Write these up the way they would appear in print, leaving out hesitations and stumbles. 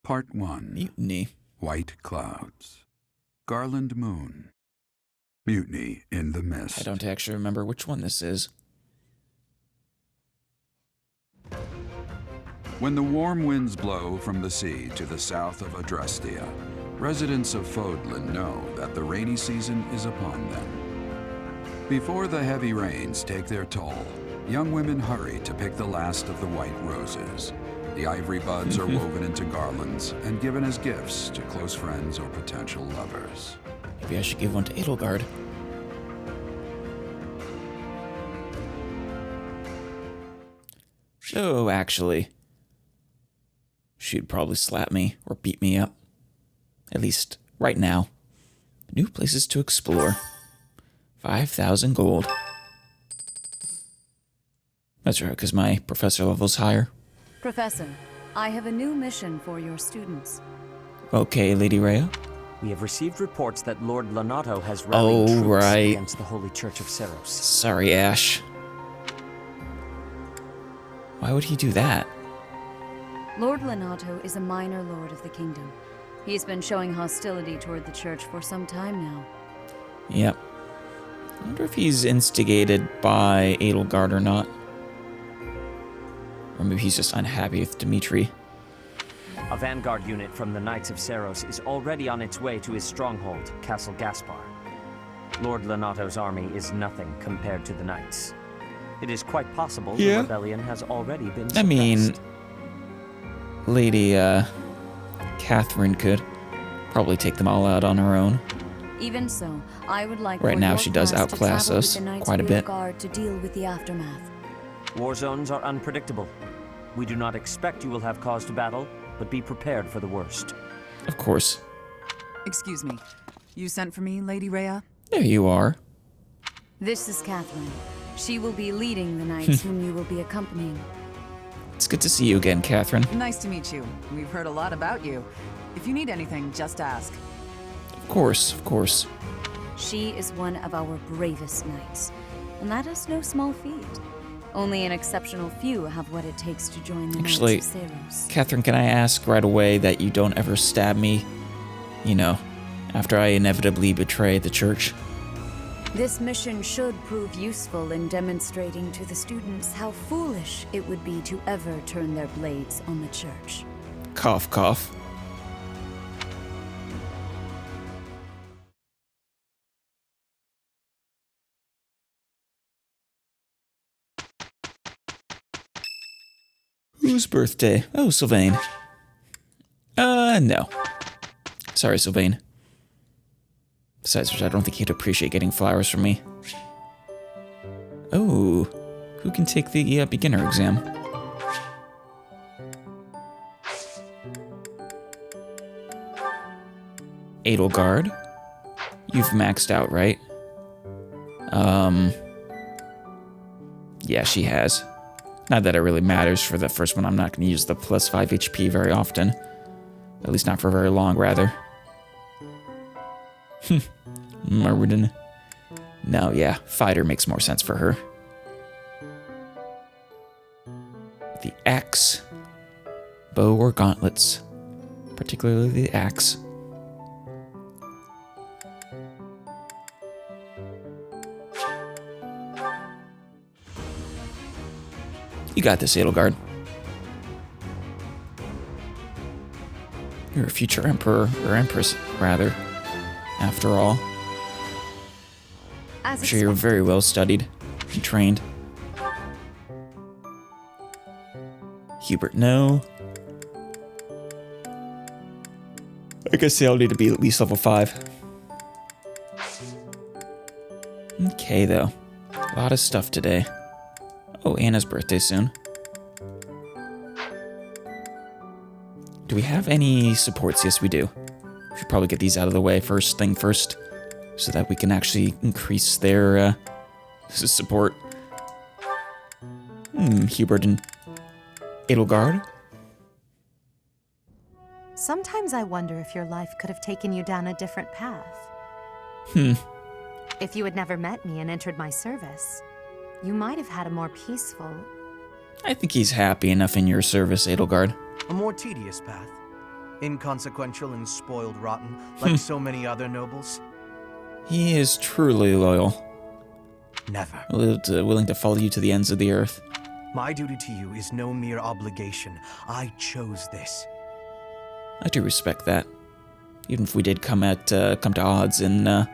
Part 1. Mutiny. White Clouds. Garland Moon. Mutiny in the Mist. I don't actually remember which one this is. When the warm winds blow from the sea to the south of Adrestia, residents of Fodlan know that the rainy season is upon them. Before the heavy rains take their toll, young women hurry to pick the last of the white roses. The ivory buds are woven into garlands and given as gifts to close friends or potential lovers. Maybe I should give one to Edelgard. So, actually, she'd probably slap me or beat me up. At least, right now. New places to explore. 5,000 gold. That's right, because my professor level's higher. Professor, I have a new mission for your students. Okay, Lady Rhea. We have received reports that Lord Lonato has rallied troops against the Holy Church of Seros. Sorry, Ash. Why would he do that? Lord Lonato is a minor lord of the kingdom. He's been showing hostility toward the church for some time now. Yep. I wonder if he's instigated by Edelgard or not. Or maybe he's just unhappy with Dimitri. A vanguard unit from the Knights of Seros is already on its way to his stronghold, Castle Gaspar. Lord Lonato's army is nothing compared to the Knights. It is quite possible the rebellion has already been suppressed. I mean, Lady, Catherine could probably take them all out on her own. Even so, I would like right for now your she does class to outclass travel us with the Knights quite a Rear bit. Guard to deal with the aftermath. War zones are unpredictable. We do not expect you will have cause to battle, but be prepared for the worst. Of course. Excuse me. You sent for me, Lady Rhea? There you are. This is Catherine. She will be leading the knights whom you will be accompanying. It's good to see you again, Catherine. Nice to meet you. We've heard a lot about you. If you need anything, just ask. Of course, of course. She is one of our bravest knights, and that is no small feat. Only an exceptional few have what it takes to join the Actually, Knights of Seros. Catherine, can I ask right away that you don't ever stab me? You know, after I inevitably betray the church. This mission should prove useful in demonstrating to the students how foolish it would be to ever turn their blades on the church. Cough, cough. Whose birthday? Oh, Sylvain. No. Sorry, Sylvain. Besides which, I don't think he'd appreciate getting flowers from me. Oh, who can take the beginner exam? Edelgard. You've maxed out, right? Yeah, she has. Not that it really matters for the first one. I'm not going to use the plus 5 HP very often. At least not for very long, rather. Marwiden. No, yeah, fighter makes more sense for her. The axe. Bow or gauntlets. Particularly the axe. You got this, Edelgard. You're a future emperor, or empress, rather. After all. I'm sure you're very well studied and trained. Hubert, no. I guess they all need to be at least level 5. Okay, though. A lot of stuff today. Oh, Anna's birthday soon. Do we have any supports? Yes, we do. We should probably get these out of the way first thing first, so that we can actually increase their support. Hubert and Edelgard. Sometimes I wonder if your life could have taken you down a different path. If you had never met me and entered my service, you might have had a more peaceful... I think he's happy enough in your service, Edelgard. A more tedious path. Inconsequential and spoiled rotten, like so many other nobles? He is truly loyal. Never. Willing to follow you to the ends of the earth. My duty to you is no mere obligation. I chose this. I do respect that. Even if we did come to odds in the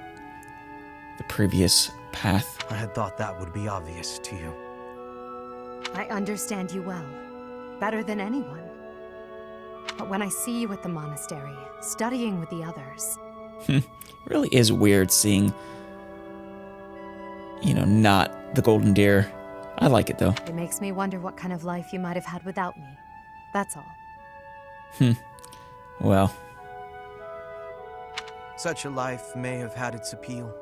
previous path. I had thought that would be obvious to you. I understand you well, better than anyone. But when I see you at the monastery, studying with the others... It really is weird seeing, not the golden deer. I like it, though. It makes me wonder what kind of life you might have had without me. That's all. Well. Such a life may have had its appeal.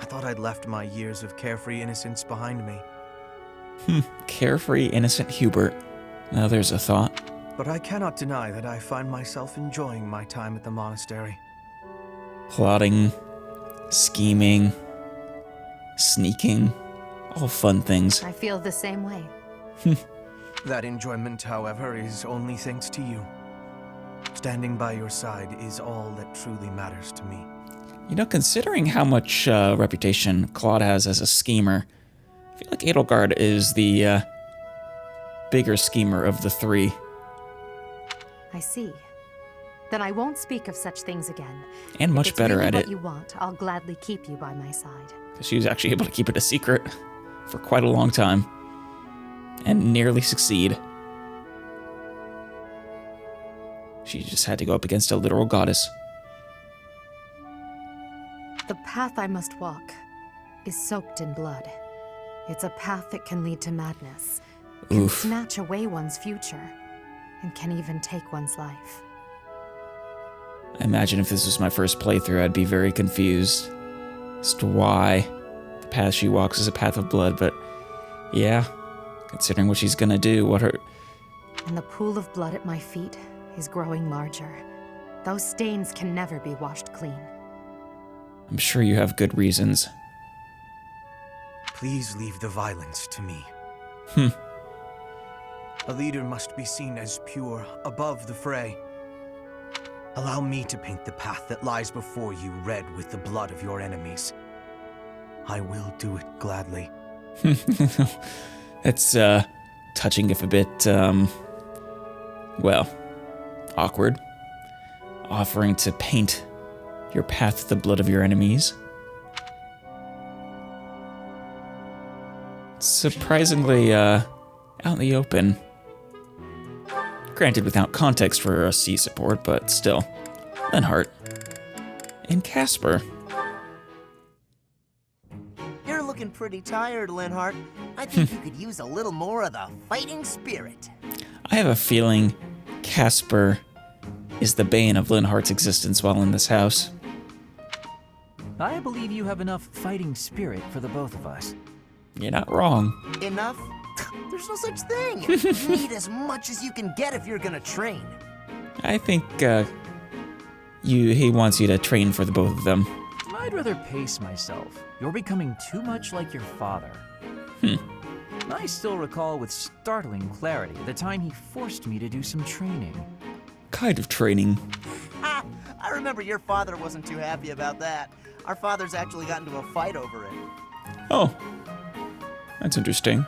I thought I'd left my years of carefree innocence behind me. Carefree, innocent Hubert. Now there's a thought. But I cannot deny that I find myself enjoying my time at the monastery. Plotting, scheming, sneaking, all fun things. I feel the same way. That enjoyment, however, is only thanks to you. Standing by your side is all that truly matters to me. Considering how much reputation Claude has as a schemer, I feel like Edelgard is the bigger schemer of the three. I see. Then I won't speak of such things again. And much better at it. If it's really what you want, I'll gladly keep you by my side. She was actually able to keep it a secret for quite a long time. And nearly succeed. She just had to go up against a literal goddess. The path I must walk is soaked in blood. It's a path that can lead to madness, can snatch away one's future, and can even take one's life. I imagine if this was my first playthrough, I'd be very confused as to why the path she walks is a path of blood, but yeah, considering what she's gonna do, And the pool of blood at my feet is growing larger. Those stains can never be washed clean. I'm sure you have good reasons. Please leave the violence to me. A leader must be seen as pure, above the fray. Allow me to paint the path that lies before you red with the blood of your enemies. I will do it gladly. That's, touching if a bit, awkward. Offering to paint your path with the blood of your enemies. Surprisingly, out in the open. Granted, without context for a C support, but still. Linhardt. And Casper. You're looking pretty tired, Linhardt. I think you could use a little more of the fighting spirit. I have a feeling Casper is the bane of Linhardt's existence while in this house. I believe you have enough fighting spirit for the both of us. You're not wrong. Enough? There's no such thing. You need as much as you can get if you're gonna train. I think, he wants you to train for the both of them. I'd rather pace myself. You're becoming too much like your father. I still recall with startling clarity the time he forced me to do some training. Kind of training. I remember your father wasn't too happy about that. Our fathers actually got into a fight over it. Oh. That's interesting.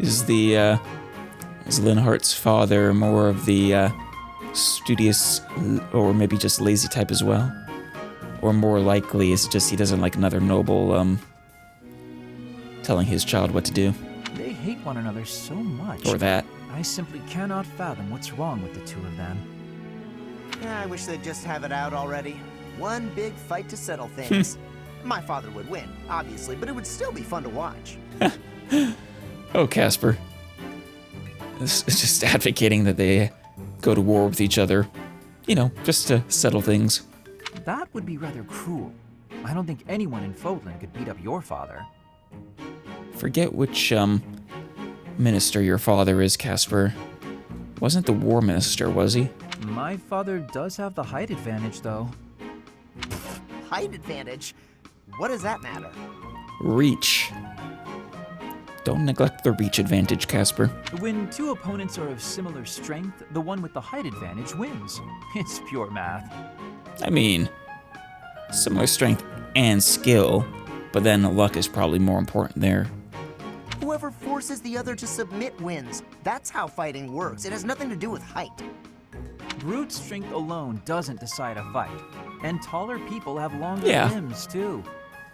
Is Linhardt's father more of the studious or maybe just lazy type as well? Or more likely is it just he doesn't like another noble telling his child what to do? They hate one another so much. Or that. I simply cannot fathom what's wrong with the two of them. Yeah, I wish they'd just have it out already. One big fight to settle things. My father would win, obviously, but it would still be fun to watch. Oh, Casper. It's just advocating that they go to war with each other. Just to settle things. That would be rather cruel. I don't think anyone in Fodlan could beat up your father. Forget which, minister your father is, Casper. Wasn't the war minister, was he? My father does have the height advantage, though. Height advantage? What does that matter? Reach. Don't neglect the reach advantage, Casper. When two opponents are of similar strength, the one with the height advantage wins. It's pure math. I mean, similar strength and skill, but then luck is probably more important there. Whoever forces the other to submit wins. That's how fighting works. It has nothing to do with height. Brute strength alone doesn't decide a fight. And taller people have longer Yeah. limbs, too.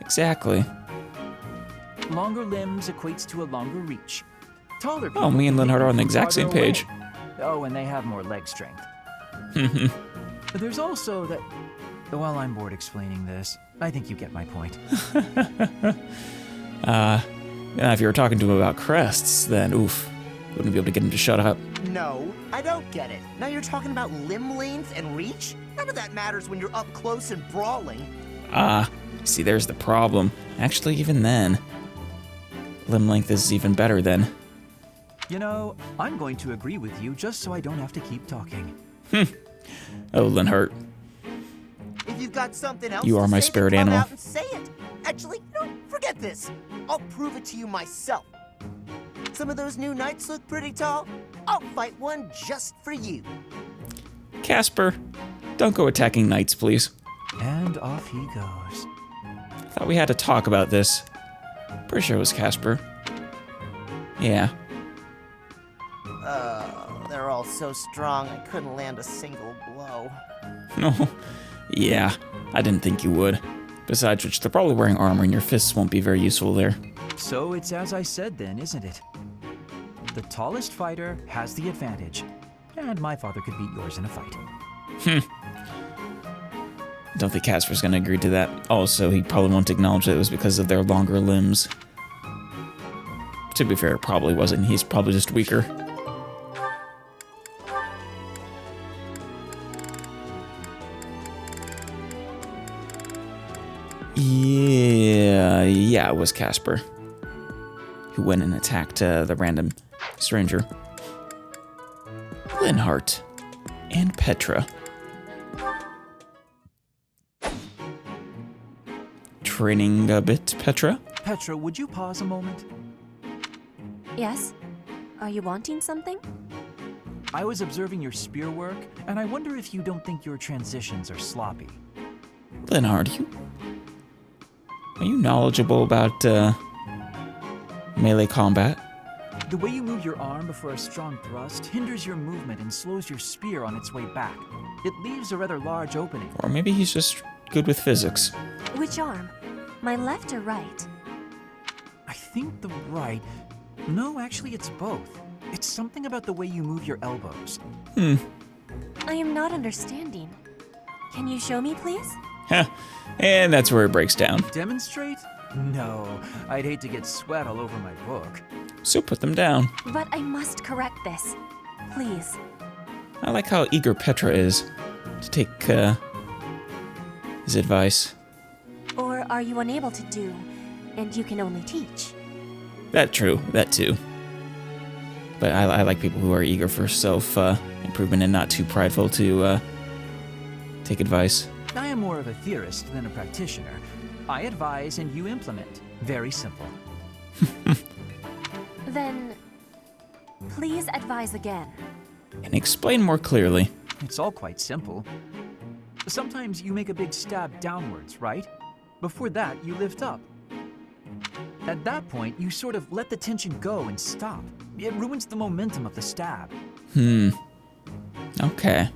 Exactly. Longer limbs equates to a longer reach. Taller people Oh, me and can Linhart are on the move exact same farther away. page. Oh, and they have more leg strength. There's also that... Well, I'm bored explaining this. I think you get my point. If you were talking to him about crests, then oof, wouldn't be able to get him to shut up. No, I don't get it. Now you're talking about limb length and reach? None of that matters when you're up close and brawling. See, there's the problem. Actually, even then, limb length is even better then. You know, I'm going to agree with you just so I don't have to keep talking. Oh, Linhart. If you've got something else You are to my say, spirit then come animal. out and say it. Actually, no, forget this. I'll prove it to you myself. Some of those new knights look pretty tall. I'll fight one just for you. Casper, don't go attacking knights, please. And off he goes. Thought we had to talk about this. Pretty sure it was Casper. Yeah. They're all so strong, I couldn't land a single blow. No. Yeah, I didn't think you would. Besides which, they're probably wearing armor and your fists won't be very useful there. So it's as I said then, isn't it? The tallest fighter has the advantage. And my father could beat yours in a fight. Don't think Casper's gonna agree to that. Also, he probably won't acknowledge that it was because of their longer limbs. To be fair, it probably wasn't. He's probably just weaker. Yeah, it was Casper who went and attacked the random stranger. Linhart and Petra. Training a bit, Petra? Petra, would you pause a moment? Yes? Are you wanting something? I was observing your spear work, and I wonder if you don't think your transitions are sloppy. Linhart, are you knowledgeable about melee combat? The way you move your arm before a strong thrust hinders your movement and slows your spear on its way back. It leaves a rather large opening. Or maybe he's just good with physics. Which arm? My left or right? I think the right... No, actually it's both. It's something about the way you move your elbows. I am not understanding. Can you show me, please? And that's where it breaks down. Demonstrate? No, I'd hate to get sweat all over my book. So put them down. But I must correct this. Please. I like how eager Petra is to take his advice. Or are you unable to do, and you can only teach? That too. But I like people who are eager for self-improvement and not too prideful to take advice. I am more of a theorist than a practitioner. I advise and you implement. Very simple. Then, please advise again. And explain more clearly. It's all quite simple. Sometimes you make a big stab downwards, right? Before that, you lift up. At that point, you sort of let the tension go and stop. It ruins the momentum of the stab. Okay.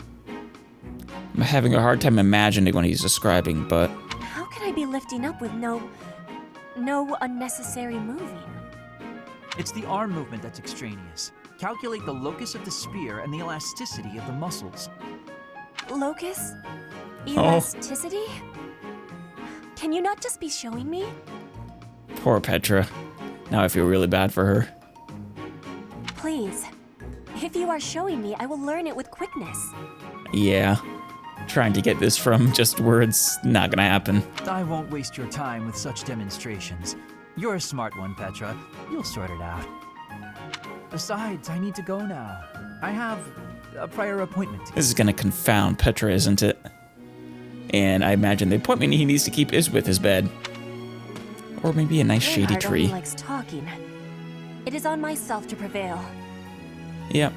I'm having a hard time imagining what he's describing, but... How can I be lifting up with no unnecessary moving? It's the arm movement that's extraneous. Calculate the locus of the spear and the elasticity of the muscles. Locus? Elasticity? Can you not just be showing me? Poor Petra. Now I feel really bad for her. Please. If you are showing me, I will learn it with quickness. Yeah. Trying to get this from just words, not gonna happen. I won't waste your time with such demonstrations. You're a smart one, Petra. You'll sort it out. Besides, I need to go now. I have a prior appointment. This is gonna confound Petra, isn't it? And I imagine the appointment he needs to keep is with his bed. Or maybe a nice shady Linhart tree. only likes talking. It is on myself to prevail. Yep.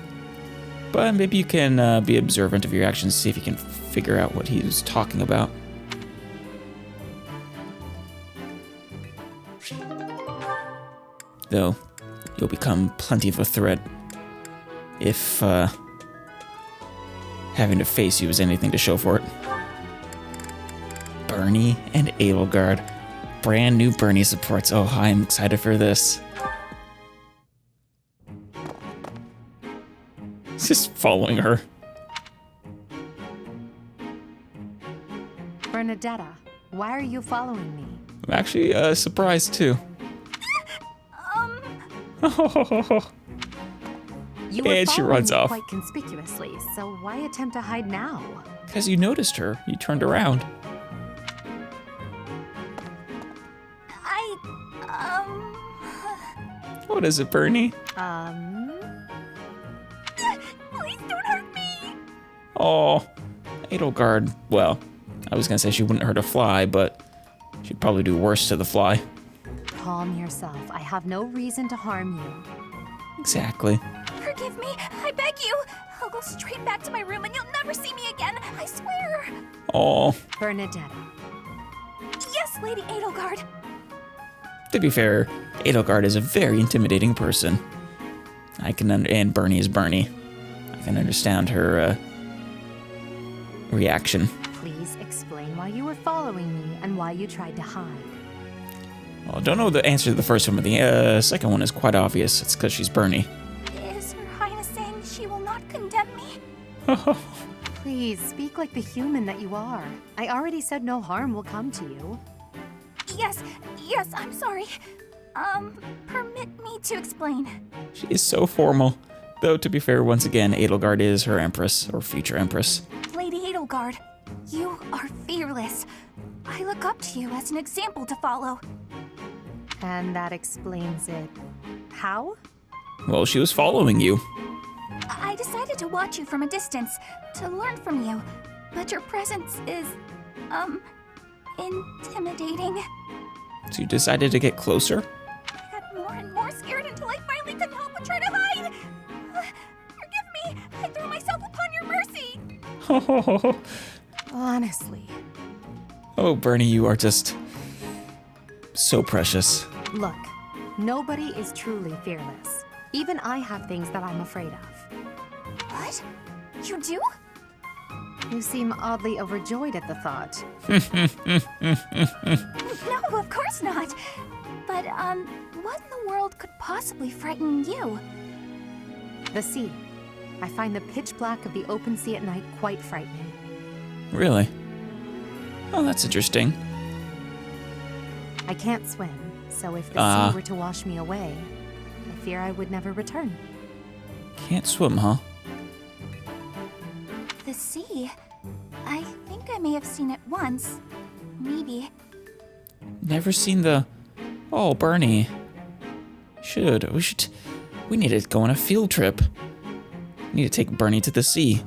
But maybe you can be observant of your actions, see if you can figure out what he was talking about. Though, you'll become plenty of a threat if having to face you is anything to show for it. Bernie and Edelgard. Brand new Bernie supports. Oh, I'm excited for this. Just following her. Bernadetta, why are you following me? I'm actually surprised too. You were And she runs following me off. quite conspicuously, so why attempt to hide now? Because you noticed her. You turned around. What is it, Bernie? Please don't hurt me! Oh, Edelgard. Well, I was gonna say she wouldn't hurt a fly, but she'd probably do worse to the fly. Calm yourself. I have no reason to harm you. Exactly. Forgive me, I beg you. I'll go straight back to my room and you'll never see me again, I swear. Oh, Bernadetta. Yes, Lady Edelgard. to be fair, Edelgard is a very intimidating person. I can and Bernie is Bernie. I can understand her reaction. Please explain why you were following me and why you tried to hide. Well, I don't know the answer to the first one, but the second one is quite obvious. It's because she's Bernie. Is Her Highness saying she will not condemn me? Please, speak like the human that you are. I already said no harm will come to you. Yes, I'm sorry. Permit me to explain. She is so formal. Though, to be fair, once again, Edelgard is her empress, or future empress. Lady Edelgard, you are fearless. I look up to you as an example to follow. And that explains it. How? Well, she was following you. I decided to watch you from a distance, to learn from you. But your presence is, intimidating. So you decided to get closer? I got more and more scared until I finally couldn't help but try to hide. Forgive me, I threw myself upon your mercy. Honestly. Oh, Bernie, you are just so precious. Look, nobody is truly fearless. Even I have things that I'm afraid of. What? You do? You seem oddly overjoyed at the thought. No, of course not. But, what in the world could possibly frighten you? The sea. I find the pitch black of the open sea at night quite frightening. Really? Oh, that's interesting. I can't swim, so if the sea were to wash me away, I fear I would never return. Can't swim, huh? The sea? I think I may have seen it once. Maybe. Never seen the... Oh, Bernie. We need to go on a field trip. We need to take Bernie to the sea.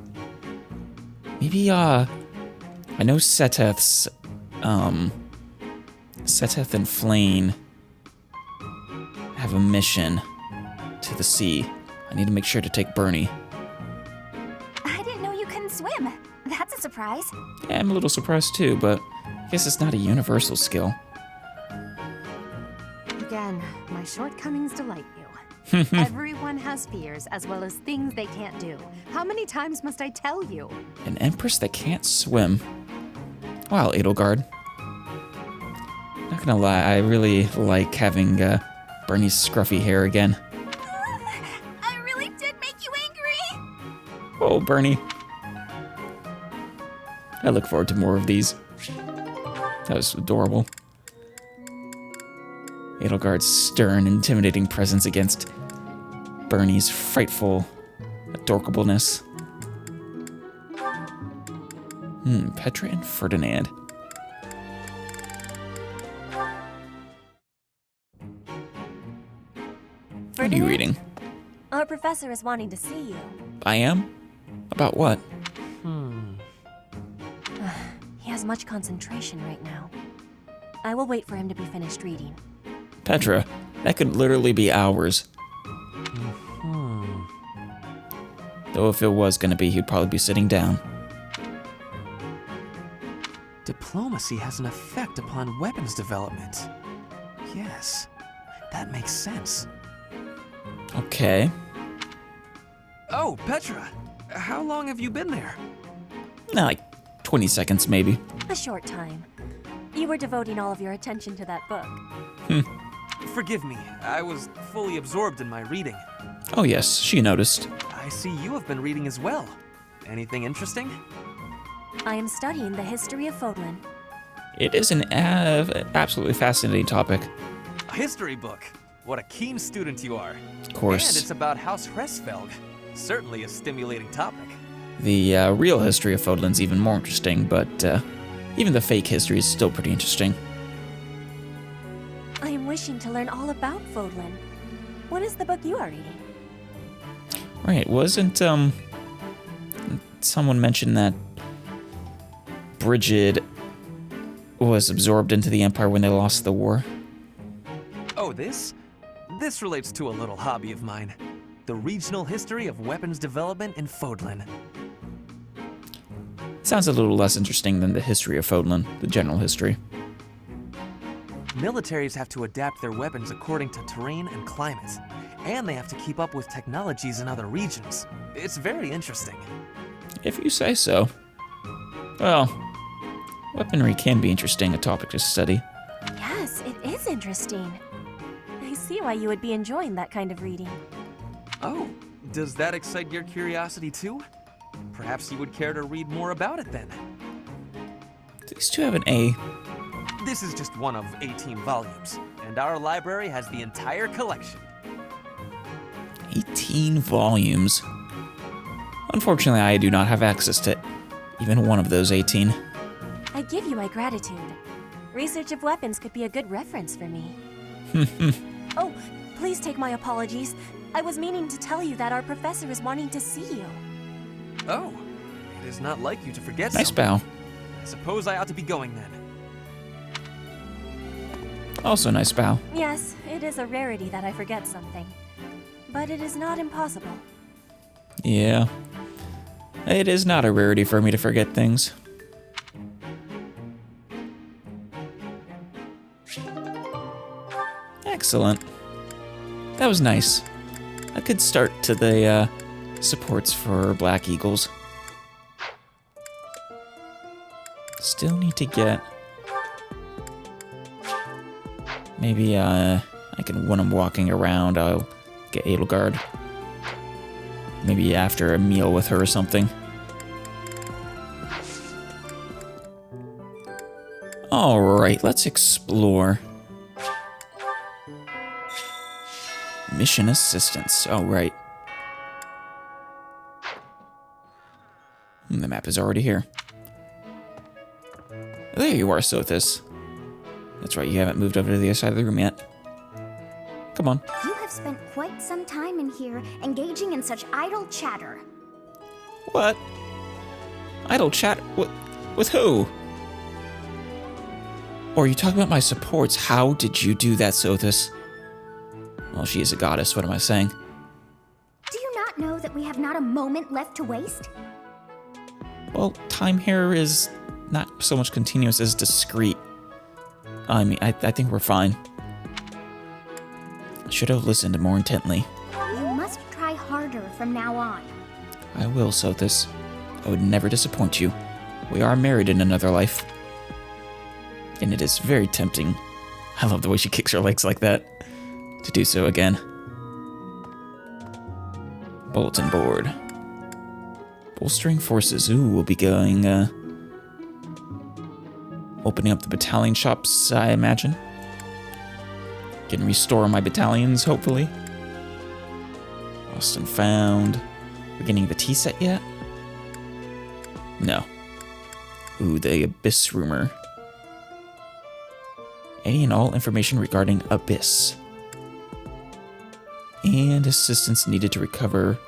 Maybe, I know Seteth's, Seteth and Flane have a mission to the sea. I need to make sure to take Bernie. I didn't know you couldn't swim. That's a surprise. Yeah, I'm a little surprised too, but I guess it's not a universal skill. Again, my shortcomings delight you. Everyone has fears as well as things they can't do. How many times must I tell you? An empress that can't swim. Wow, Edelgard. Not gonna lie, I really like having Bernie's scruffy hair again. I really did make you angry. Oh, Bernie. I look forward to more of these. That was adorable. Edelgard's stern, intimidating presence against Bernie's frightful adorkableness. Petra and Ferdinand. What are you reading? Our professor is wanting to see you. I am? About what? He has much concentration right now. I will wait for him to be finished reading. Petra, that could literally be hours. Though if it was gonna be, he'd probably be sitting down. Diplomacy has an effect upon weapons development. Yes, that makes sense. Okay. Oh, Petra, how long have you been there? Like 20 seconds, maybe. A short time. You were devoting all of your attention to that book. Forgive me, I was fully absorbed in my reading. Oh yes, she noticed. I see you have been reading as well. Anything interesting? I am studying the history of Fodlan. It is an absolutely fascinating topic. A history book. What a keen student you are. Of course. And it's about House Hresvelg. Certainly a stimulating topic. The real history of Fodlan's even more interesting, but even the fake history is still pretty interesting. I am wishing to learn all about Fodlan. What is the book you are reading? Right, wasn't someone mentioned that Brigid was absorbed into the Empire when they lost the war? Oh, this? This relates to a little hobby of mine. The regional history of weapons development in Fodlan. Sounds a little less interesting than the history of Fodlan, the general history. Militaries have to adapt their weapons according to terrain and climate, and they have to keep up with technologies in other regions. It's very interesting. If you say so. Well, weaponry can be interesting, a topic to study. Yes, it is interesting. I see why you would be enjoying that kind of reading. Oh, does that excite your curiosity too? Perhaps you would care to read more about it then. These two have an A. This is just one of 18 volumes, and our library has the entire collection. 18 volumes. Unfortunately, I do not have access to even one of those 18. I give you my gratitude. Research of weapons could be a good reference for me. Oh, please take my apologies. I was meaning to tell you that our professor is wanting to see you. Oh, it is not like you to forget Nice something. bow. I suppose I ought to be going then. Also nice bow. Yes, it is a rarity that I forget something. But it is not impossible. Yeah. It is not a rarity for me to forget things. Excellent. That was nice. A good start to the supports for Black Eagles. Still need to get... Maybe I can, when I'm walking around, I'll get Edelgard. Maybe after a meal with her or something. Alright, let's explore. Mission assistance. Oh, right. The map is already here. There you are, Sothis. That's right, you haven't moved over to the other side of the room yet. Come on. You have spent quite some time in here, engaging in such idle chatter. What? Idle chat? With who? Or are you talking about my supports? How did you do that, Sothis? Well, she is a goddess, what am I saying? Do you not know that we have not a moment left to waste? Well, time here is not so much continuous as discrete. I mean, I think we're fine. I should have listened more intently. You must try harder from now on. I will, Sothis. I would never disappoint you. We are married in another life. And it is very tempting. I love the way she kicks her legs like that. To do so again. Bulletin board. Bolstering forces. Ooh, we'll be going, opening up the battalion shops, I imagine. Can restore my battalions, hopefully. Lost and found. Beginning of the tea set yet? No. Ooh, the Abyss rumor. Any and all information regarding Abyss. And assistance needed to recover...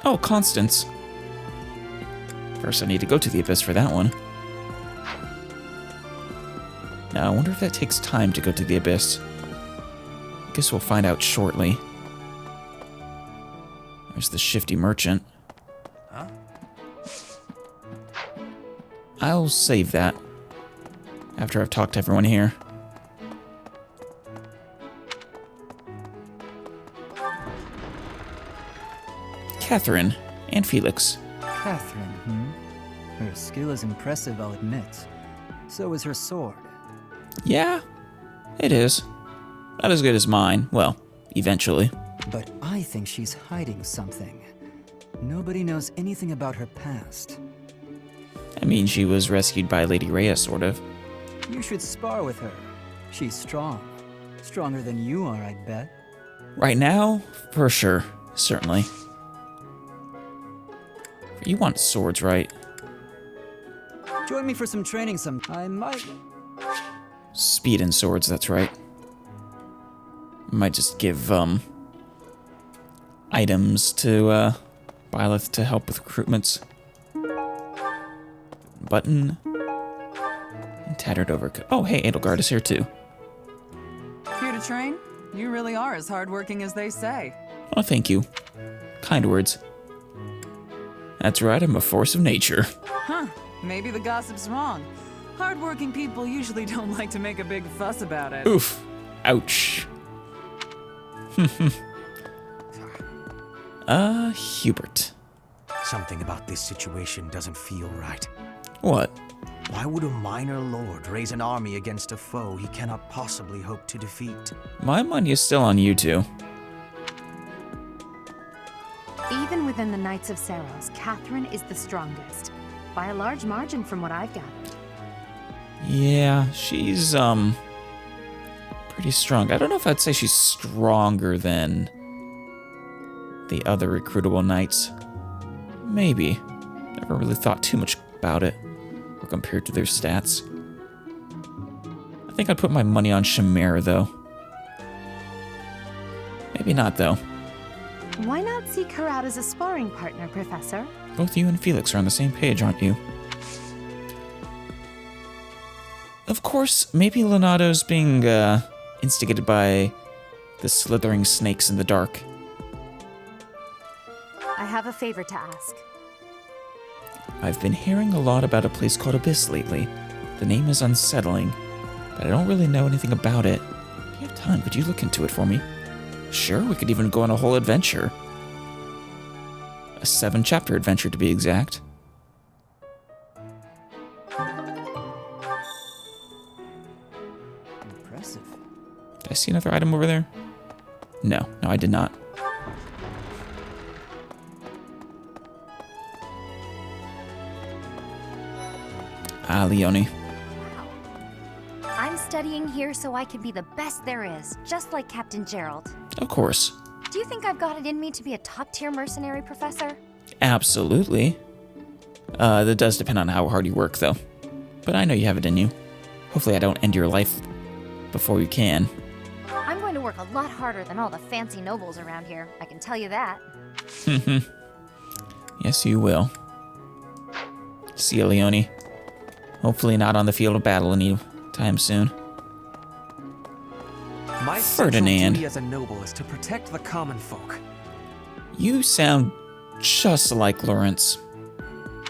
Oh, Constance. First I need to go to the Abyss for that one. Now, I wonder if that takes time to go to the Abyss. Guess we'll find out shortly. There's the shifty merchant. Huh? I'll save that after I've talked to everyone here. Catherine and Felix. Catherine, Her skill is impressive, I'll admit. So is her sword. Yeah, it is. Not as good as mine. Well, eventually. But I think she's hiding something. Nobody knows anything about her past. I mean, she was rescued by Lady Rhea, sort of. You should spar with her. She's strong. Stronger than you are, I'd bet. Right now, for sure. Certainly. You want swords, right? Join me for some training I might... Speed and swords, that's right. Might just give, items to, Byleth to help with recruitments. Button. And tattered overcoat. Oh, hey, Edelgard is here too. Here to train? You really are as hardworking as they say. Oh, thank you. Kind words. That's right, I'm a force of nature. Huh, maybe the gossip's wrong. Hardworking people usually don't like to make a big fuss about it. Oof. Ouch. Hubert. Something about this situation doesn't feel right. What? Why would a minor lord raise an army against a foe he cannot possibly hope to defeat? My money is still on you two. Even within the Knights of Seiros, Catherine is the strongest. By a large margin from what I've gathered. Yeah, she's, pretty strong. I don't know if I'd say she's stronger than the other recruitable knights. Maybe. Never really thought too much about it, or compared to their stats. I think I'd put my money on Chimera, though. Maybe not, though. Why not seek her out as a sparring partner, Professor? Both you and Felix are on the same page, aren't you? Of course, maybe Lenato's being, instigated by the slithering snakes in the dark. I have a favor to ask. I've been hearing a lot about a place called Abyss lately. The name is unsettling, but I don't really know anything about it. If you have time, could you look into it for me? Sure, we could even go on a whole adventure. A 7-chapter adventure, to be exact. Impressive. Did I see another item over there? No, I did not. Ah, Leonie. I'm studying here so I can be the best there is, just like Captain Gerald. Of course. Do you think I've got it in me to be a top-tier mercenary, Professor? Absolutely. That does depend on how hard you work, though. But I know you have it in you. Hopefully I don't end your life before you can. I'm going to work a lot harder than all the fancy nobles around here, I can tell you that. Yes, you will. See you, Leonie. Hopefully not on the field of battle any time soon. My central Ferdinand. duty as a noble is to protect the common folk. You sound just like Lawrence.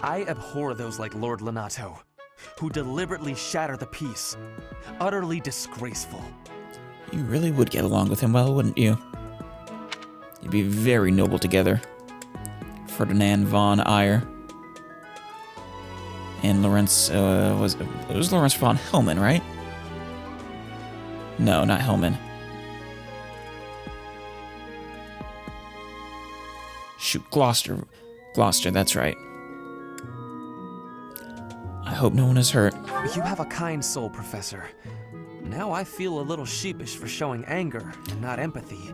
I abhor those like Lord Lenato, who deliberately shatter the peace. Utterly disgraceful. You really would get along with him well, wouldn't you? You'd be very noble together. Ferdinand von Eyre. And Lawrence, it was Lawrence von Hellman, right? No, not Hellman. Shoot, Gloucester, that's right. I hope no one is hurt. You have a kind soul, Professor. Now I feel a little sheepish for showing anger and not empathy.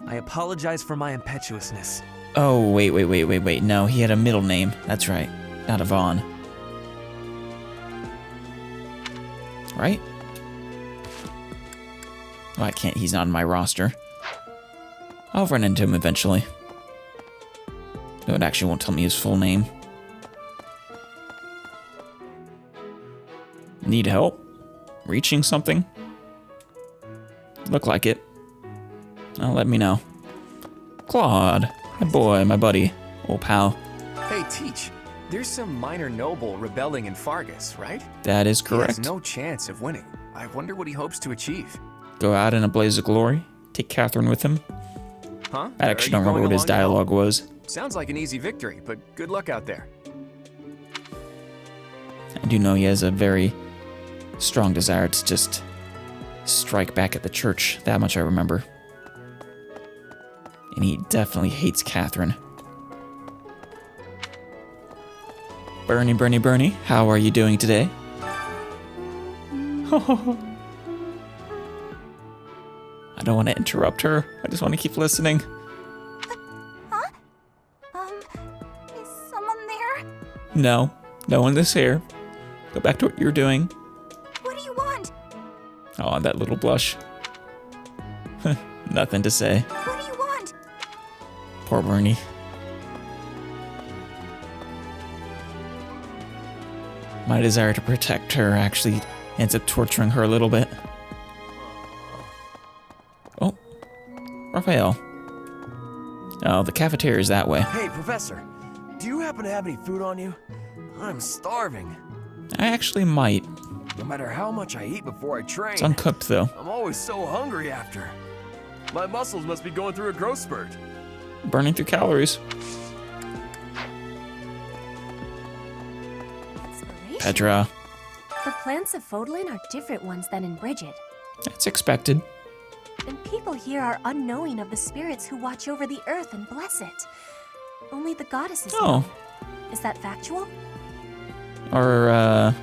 I apologize for my impetuousness. Oh, wait. No, he had a middle name. That's right. Not a Von. Right? Oh, I can't. He's not on my roster. I'll run into him eventually. No, it actually won't tell me his full name. Need help? Reaching something? Look like it. Oh, let me know. Claude. My boy, my buddy, old pal. Hey, Teach. There's some minor noble rebelling in Fargus, right? That is He correct. has no chance of winning. I wonder what he hopes to achieve. Go out in a blaze of glory. Take Catherine with him. Huh? I actually Are don't you remember going what his along to help? dialogue was. Sounds like an easy victory, but good luck out there. I do know he has a very strong desire to just strike back at the church. That much I remember. And he definitely hates Catherine. Bernie, Bernie, Bernie, how are you doing today? I don't want to interrupt her. I just want to keep listening. Huh? Is someone there? No, no one is here. Go back to what you're doing. What do you want? Oh, that little blush. Nothing to say. What do you want? Poor Bernie. My desire to protect her actually ends up torturing her a little bit. Oh, Raphael. Oh, the cafeteria is that way. Hey, Professor. Do you happen to have any food on you? I'm starving. I actually might. No matter how much I eat before I train, It's uncooked though. I'm always so hungry after. My muscles must be going through a growth spurt. Burning through calories. Petra. The plants of Fodlan are different ones than in Bridget. That's expected. And people here are unknowing of the spirits who watch over the earth and bless it. Only the goddesses know. Is that factual? Or,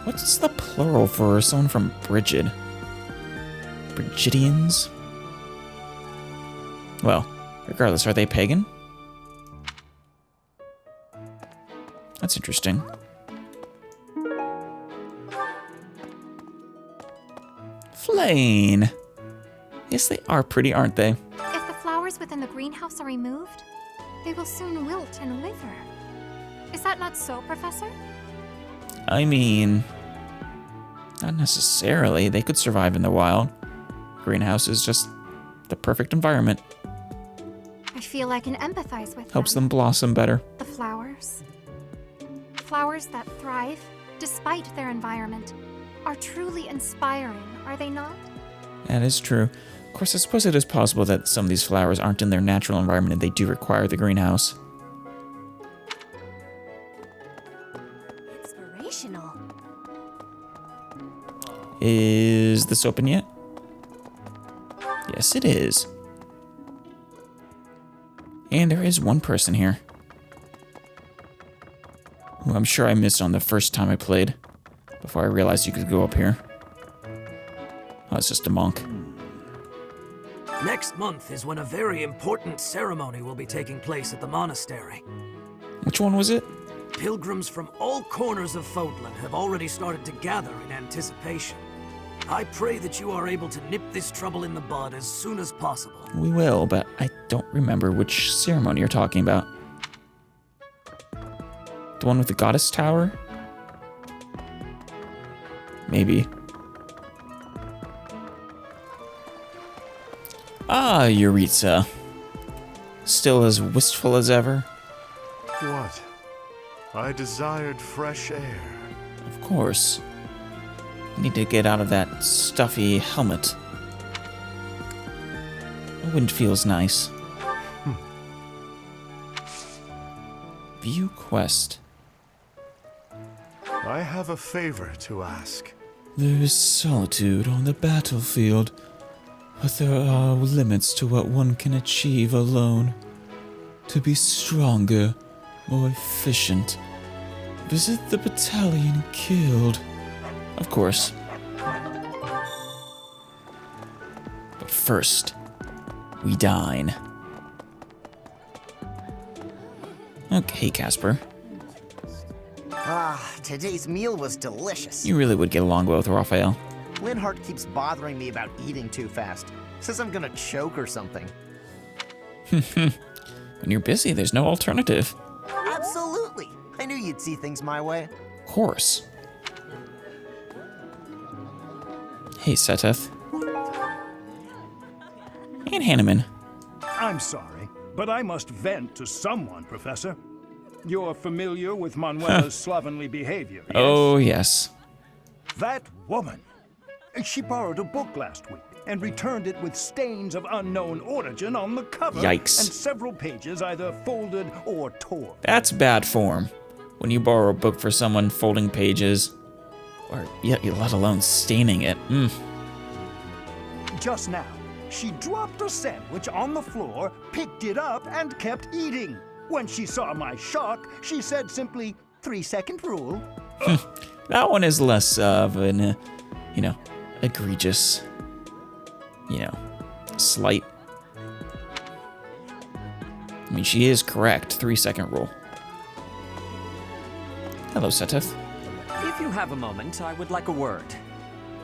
what's the plural for someone from Bridget? Brigidians? Well, regardless, are they pagan? That's interesting. Flane! Yes, they are pretty, aren't they? If the flowers within the greenhouse are removed, they will soon wilt and wither. Is that not so, Professor? I mean, not necessarily. They could survive in the wild. Greenhouse is just the perfect environment. I feel I can empathize with Helps them blossom better. the flowers. Flowers that thrive, despite their environment, are truly inspiring, are they not? That is true. Of course, I suppose it is possible that some of these flowers aren't in their natural environment and they do require the greenhouse. Inspirational. Is this open yet? Yes, it is. And there is one person here, who I'm sure I missed on the first time I played, before I realized you could go up here. Oh, it's just a monk. Next month is when a very important ceremony will be taking place at the monastery. Which one was it? Pilgrims from all corners of Fodlan have already started to gather in anticipation. I pray that you are able to nip this trouble in the bud as soon as possible. We will, but I don't remember which ceremony you're talking about. The one with the goddess tower? Maybe. Ah, Euritza. Still as wistful as ever? What? I desired fresh air. Of course. Need to get out of that stuffy helmet. The wind feels nice. View quest. I have a favor to ask. There is solitude on the battlefield, but there are limits to what one can achieve alone. To be stronger, more efficient, visit the battalion killed. Of course. But first, we dine. Okay, Casper. Ah, today's meal was delicious. You really would get along well with Raphael. Linhart keeps bothering me about eating too fast. Says I'm gonna choke or something. When you're busy, there's no alternative. Absolutely. I knew you'd see things my way. Of course. Hey, Seteth. And Hanneman. I'm sorry, but I must vent to someone, Professor. You're familiar with Manuela's slovenly behavior, yes? Oh, yes. That woman. She borrowed a book last week and returned it with stains of unknown origin on the cover. Yikes. And several pages either folded or torn. That's bad form. When you borrow a book for someone, folding pages, or let alone staining it. Just now, she dropped a sandwich on the floor, picked it up, and kept eating. When she saw my shock, she said simply, 3-second rule. That one is less of an, egregious, slight. I mean, she is correct. 3-second rule. Hello, Seteth. If you have a moment, I would like a word.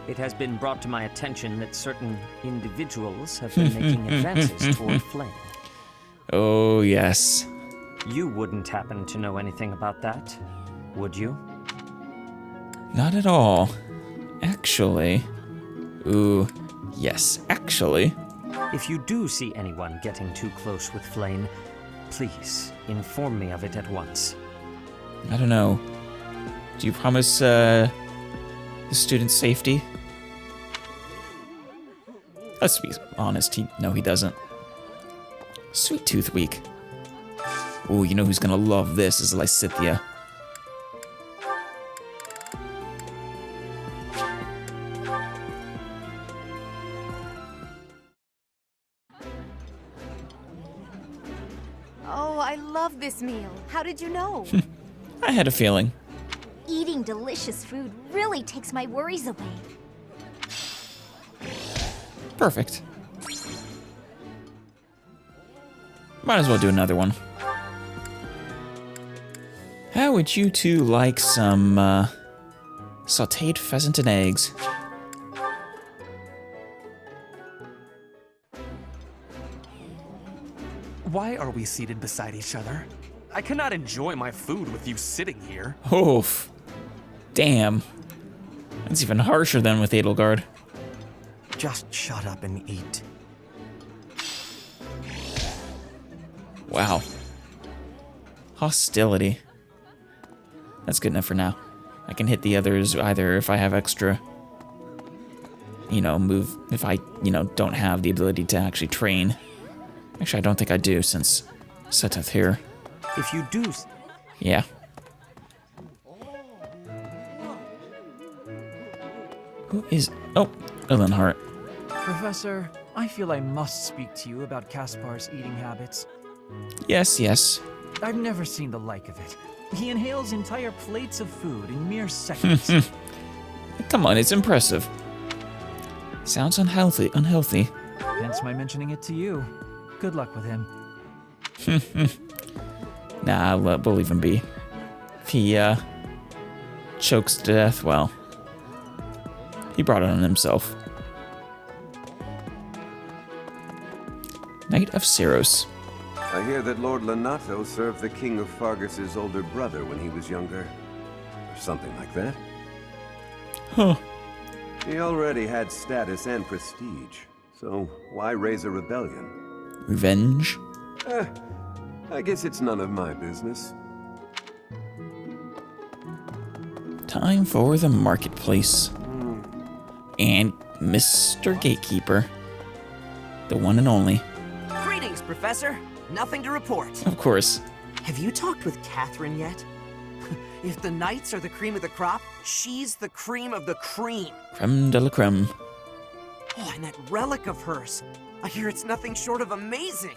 It has been brought to my attention that certain individuals have been making advances toward Flame. Oh, yes. You wouldn't happen to know anything about that, would you? Not at all. Actually. Ooh, yes, actually. If you do see anyone getting too close with Flame, please inform me of it at once. I don't know. Do you promise, the student's safety? Let's be honest, no, he doesn't. Sweet Tooth Week. Ooh, you know who's gonna love this is Lysithea. Oh, I love this meal. How did you know? I had a feeling. Eating delicious food really takes my worries away. Perfect. Might as well do another one. How would you two like some sauteed pheasant and eggs? Why are we seated beside each other? I cannot enjoy my food with you sitting here. Oof. Damn. That's even harsher than with Edelgard. Just shut up and eat. Wow. Hostility. That's good enough for now. I can hit the others either if I have extra, move, if I, don't have the ability to actually train. Actually, I don't think I do since Seteth here. If you do... Yeah. Who is... Oh, Elenhart. Professor, I feel I must speak to you about Caspar's eating habits. Yes, yes. I've never seen the like of it. He inhales entire plates of food in mere seconds. Come on, it's impressive. Sounds unhealthy. Hence my mentioning it to you. Good luck with him. Nah, we'll leave him be. If he, chokes to death, well, he brought it on himself. Knight of Ceros. I hear that Lord Lonato served the King of Fargus' older brother when he was younger. Or something like that. Huh. He already had status and prestige, so why raise a rebellion? Revenge? I guess it's none of my business. Time for the marketplace. And Mr. Gatekeeper. The one and only. Greetings, Professor. Nothing to report. Of course. Have you talked with Catherine yet? If the knights are the cream of the crop, she's the cream of the cream. Creme de la creme. Oh, and that relic of hers. I hear it's nothing short of amazing.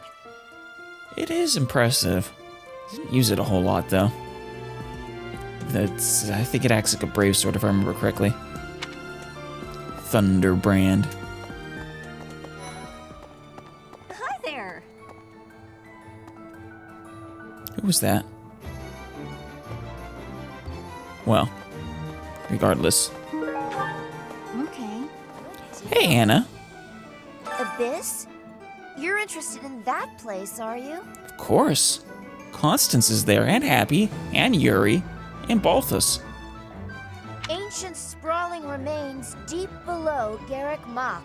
It is impressive. Didn't use it a whole lot, though. I think it acts like a brave sword, if I remember correctly. Thunderbrand. Hi there. Who was that? Well, regardless. Okay. Hey, Anna. Abyss? You're interested in that place, are you? Of course. Constance is there, and Happy, and Yuri, and Balthus. Ancient sprawling remains deep below Garrick Mach.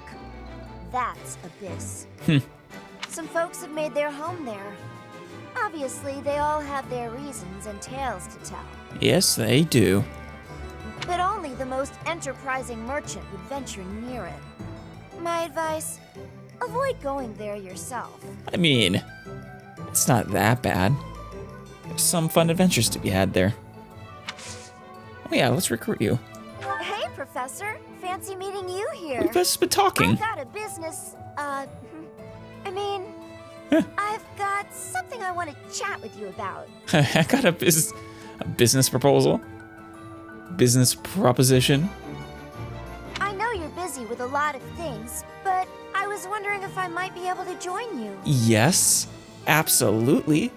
That's Abyss. Some folks have made their home there. Obviously, they all have their reasons and tales to tell. Yes, they do. But only the most enterprising merchant would venture near it. My advice, avoid going there yourself. I mean, it's not that bad. There's some fun adventures to be had there. Oh yeah, let's recruit you. Hey, Professor. Fancy meeting you here. We've just been talking. I've got a business, I've got something I want to chat with you about. I got a business proposal? Business proposition? I know you're busy with a lot of things, but I was wondering if I might be able to join you. Yes, absolutely.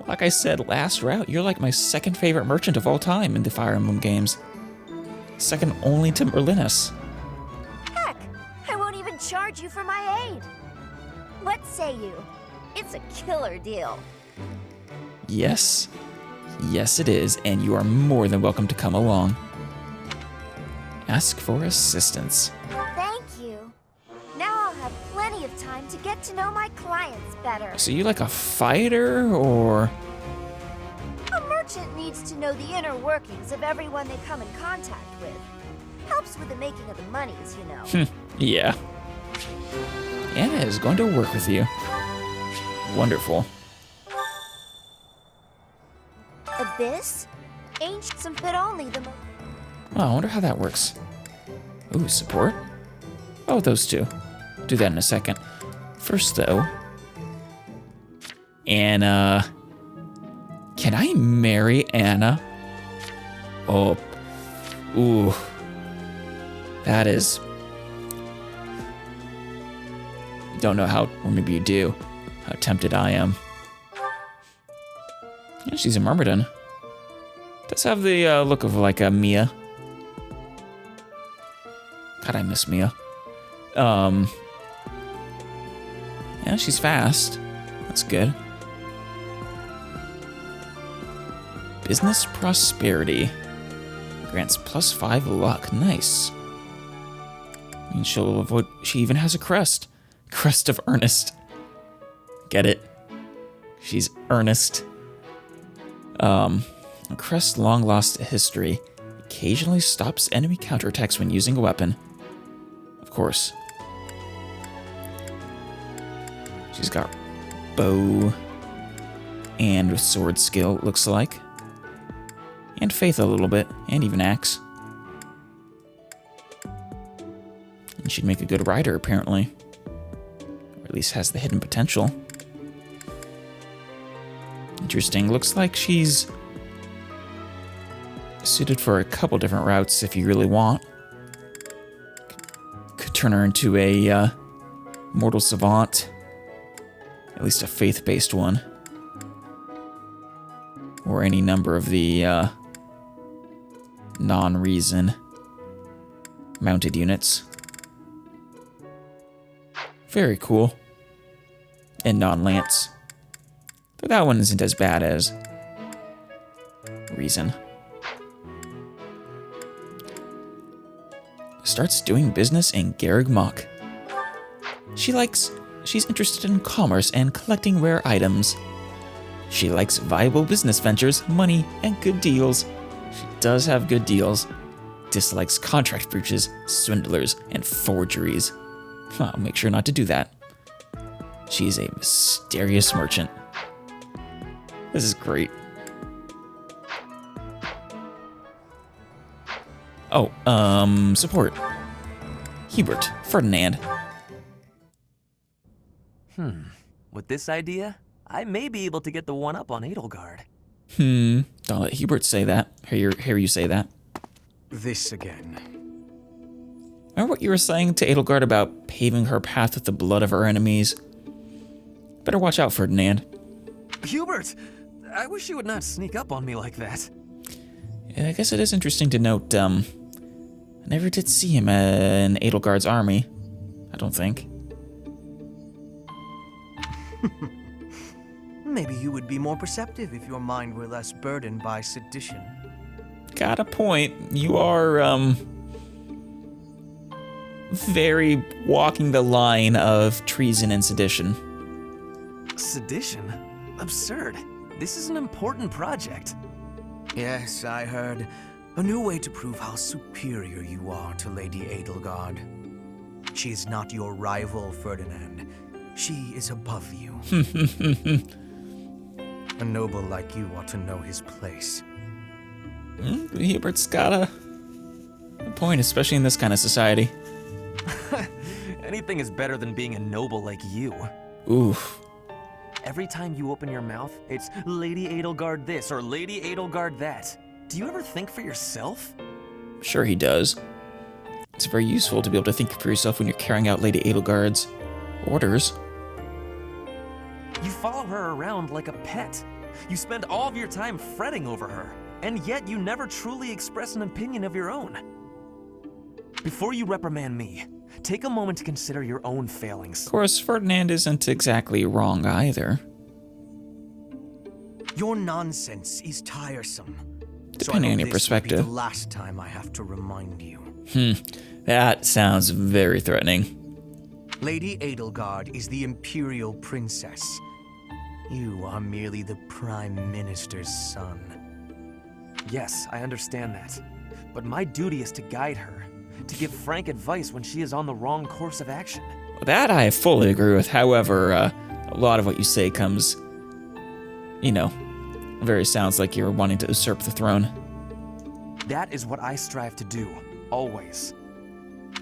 Like I said last route, you're like my second favorite merchant of all time in the Fire Emblem games. Second only to Merlinus. Heck, I won't even charge you for my aid. What say you? It's a killer deal. Yes. Yes, it is, and you are more than welcome to come along. Ask for assistance. Thank you. Now I'll have plenty of time to get to know my clients better. So you like a fighter, or? A merchant needs to know the inner workings of everyone they come in contact with. Helps with the making of the monies, you know. Yeah. Anna is going to work with you. Wonderful. Abyss? Ancient, but only the... Oh, I wonder how that works. Ooh, support? Oh, those two. Do that in a second. First, though... Anna... Can I marry Anna? Oh. Ooh. That is... Don't know how, or maybe you do, how tempted I am. Yeah, she's a Myrmidon. Does have the look of like a Mia. God, I miss Mia. Yeah, she's fast. That's good. Business prosperity. Grants +5 luck. Nice. I mean, she'll avoid. She even has a crest. Crest of Earnest. Get it? She's earnest. Crest long lost history. Occasionally stops enemy counterattacks when using a weapon. Of course. She's got bow and sword skill, it looks like. And faith a little bit, and even axe. And she'd make a good rider, apparently. Or at least has the hidden potential. Interesting. Looks like she's suited for a couple different routes if you really want. Could turn her into a mortal savant. At least a faith-based one. Or any number of the non-reason mounted units. Very cool. And non-lance. But that one isn't as bad as reason. Starts doing business in Garreg Mach. She's interested in commerce and collecting rare items. She likes viable business ventures, money, and good deals. She does have good deals. Dislikes contract breaches, swindlers, and forgeries. I'll make sure not to do that. She's a mysterious merchant. This is great. Oh, support. Hubert, Ferdinand. With this idea, I may be able to get the one up on Edelgard. Don't let Hubert say that. Hear you say that. This again. Remember what you were saying to Edelgard about paving her path with the blood of her enemies? Better watch out, Ferdinand. Hubert! I wish you would not sneak up on me like that. Yeah, I guess it is interesting to note, I never did see him in Edelgard's army. I don't think. Maybe you would be more perceptive if your mind were less burdened by sedition. Got a point. You are, very walking the line of treason and sedition. Sedition? Absurd. This is an important project. Yes, I heard. A new way to prove how superior you are to Lady Edelgard. She is not your rival, Ferdinand. She is above you. A noble like you ought to know his place. Hubert's got a point, especially in this kind of society. Anything is better than being a noble like you. Oof. Every time you open your mouth, it's Lady Edelgard this or Lady Edelgard that. Do you ever think for yourself? Sure he does. It's very useful to be able to think for yourself when you're carrying out Lady Edelgard's orders. You follow her around like a pet. You spend all of your time fretting over her, and yet you never truly express an opinion of your own. Before you reprimand me, take a moment to consider your own failings. Of course, Ferdinand isn't exactly wrong either. Your nonsense is tiresome. Depending on your perspective. This will be the last time I have to remind you. That sounds very threatening. Lady Edelgard is the Imperial Princess. You are merely the Prime Minister's son. Yes, I understand that. But my duty is to guide her, to give frank advice when she is on the wrong course of action. That I fully agree with. However, a lot of what you say comes, very sounds like you're wanting to usurp the throne. That is what I strive to do, always.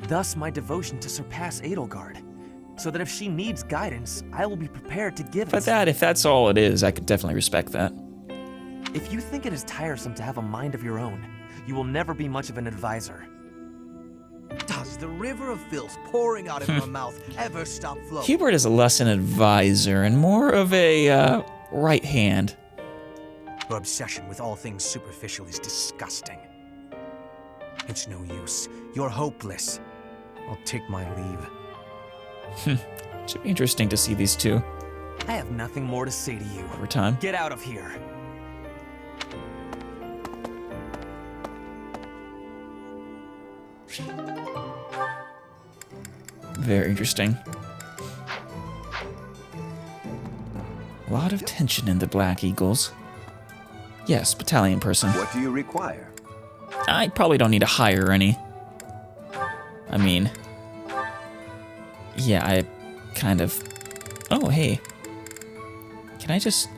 Thus my devotion to surpass Edelgard, so that if she needs guidance, I will be prepared to give it. But if that's all it is, I could definitely respect that. If you think it is tiresome to have a mind of your own, you will never be much of an advisor. Does the river of filth pouring out of your mouth ever stop flowing? Hubert is less an advisor and more of a right hand. Your obsession with all things superficial is disgusting. It's no use. You're hopeless. I'll take my leave. Should be interesting to see these two. I have nothing more to say to you. Over time. Get out of here. Very interesting. A lot of tension in the Black Eagles. Yes, battalion person. What do you require? I probably don't need to hire any. I mean, yeah, I kind of... Oh, hey. Can I just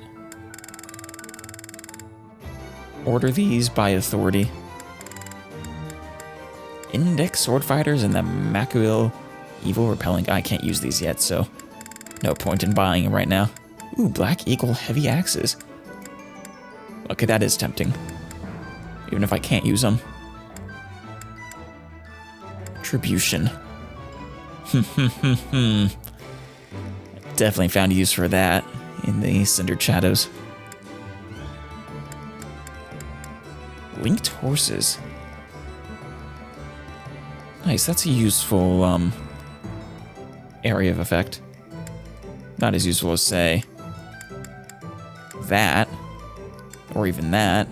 order these by authority? Index sword fighters and the Macuil evil repelling. I can't use these yet, so no point in buying them right now. Ooh, Black Eagle heavy axes. Okay, that is tempting. Even if I can't use them. Tribution. Definitely found use for that in the Cindered Shadows. Linked horses. Nice, that's a useful area of effect. Not as useful as, say, that, or even that,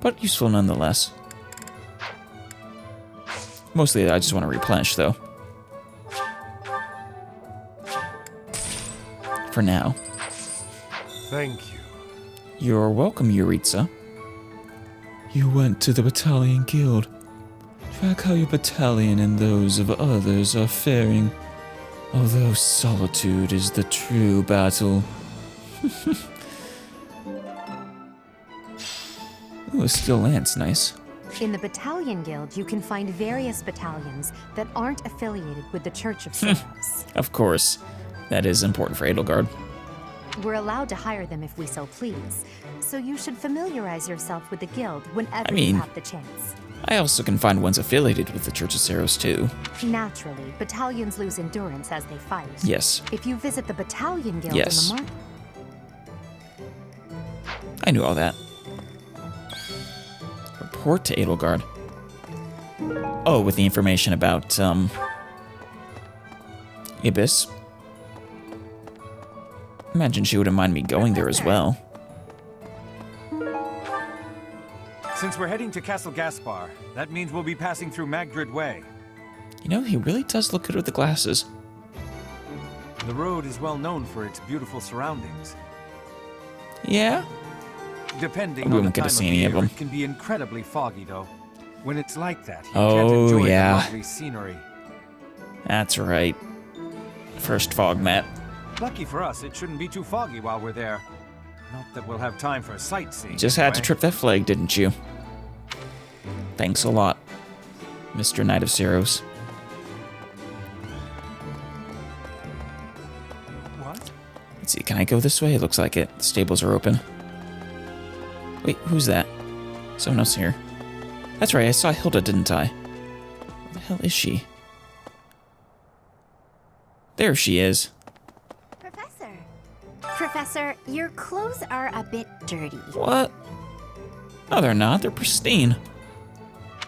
but useful nonetheless. Mostly I just want to replenish, though. For now. Thank you. You're welcome, Yuritsa. You went to the Battalion Guild. Track how your battalion and those of others are faring. Although solitude is the true battle. Ooh, a steel lance, nice. In the Battalion Guild, you can find various battalions that aren't affiliated with the Church of Saros. Of course. That is important for Edelgard. We're allowed to hire them if we so please, so you should familiarize yourself with the guild whenever you have the chance. I also can find ones affiliated with the Church of Saros, too. Naturally, battalions lose endurance as they fight. Yes. If you visit the Battalion Guild Yes. in the market... I knew all that. Report to Edelgard. Oh, with the information about, Ibis. Imagine she wouldn't mind me going there as well. Since we're heading to Castle Gaspar, that means we'll be passing through Magdrid Way. You know, he really does look good with the glasses. The road is well known for its beautiful surroundings. Yeah? Depending We on the won't get time to see of any of year, them. it can be incredibly foggy, though. When it's like that, you Oh, can't enjoy yeah. the lovely scenery. That's right. First fog mat. Lucky for us, it shouldn't be too foggy while we're there. Not that we'll have time for sightseeing. Just had to anyway. trip that flag, didn't you? Thanks a lot, Mr. Knight of Zeros. What? Let's see, can I go this way? It looks like it. The stables are open. Wait, who's that? Someone else here. That's right, I saw Hilda, didn't I? Where the hell is she? There she is. Professor, your clothes are a bit dirty. What? No, they're not. They're pristine.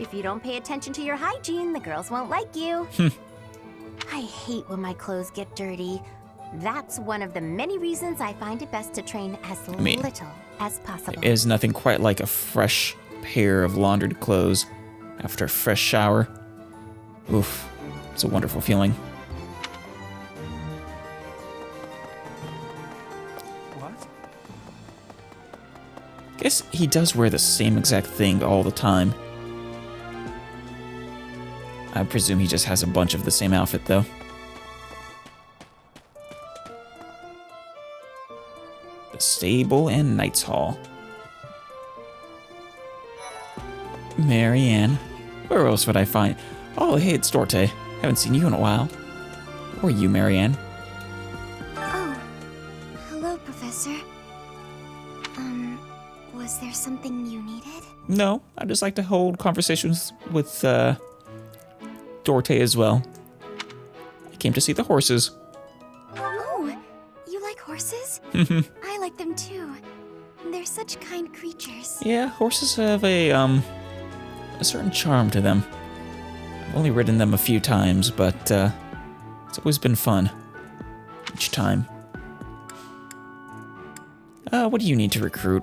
If you don't pay attention to your hygiene, the girls won't like you. I hate when my clothes get dirty. That's one of the many reasons I find it best to train as mean, little as possible. There is nothing quite like a fresh pair of laundered clothes after a fresh shower. Oof. It's a wonderful feeling. Guess he does wear the same exact thing all the time. I presume he just has a bunch of the same outfit, though. The stable and Knight's Hall. Marianne. Where else would I find... Oh, hey, it's Dorte. Haven't seen you in a while. Or you, Marianne. Oh, hello, Professor. Was there something you needed? No, I just like to hold conversations with Dorte as well. I came to see the horses. Oh, you like horses? I like them too. They're such kind creatures. Yeah, horses have a certain charm to them. I've only ridden them a few times, but it's always been fun. Each time. What do you need to recruit?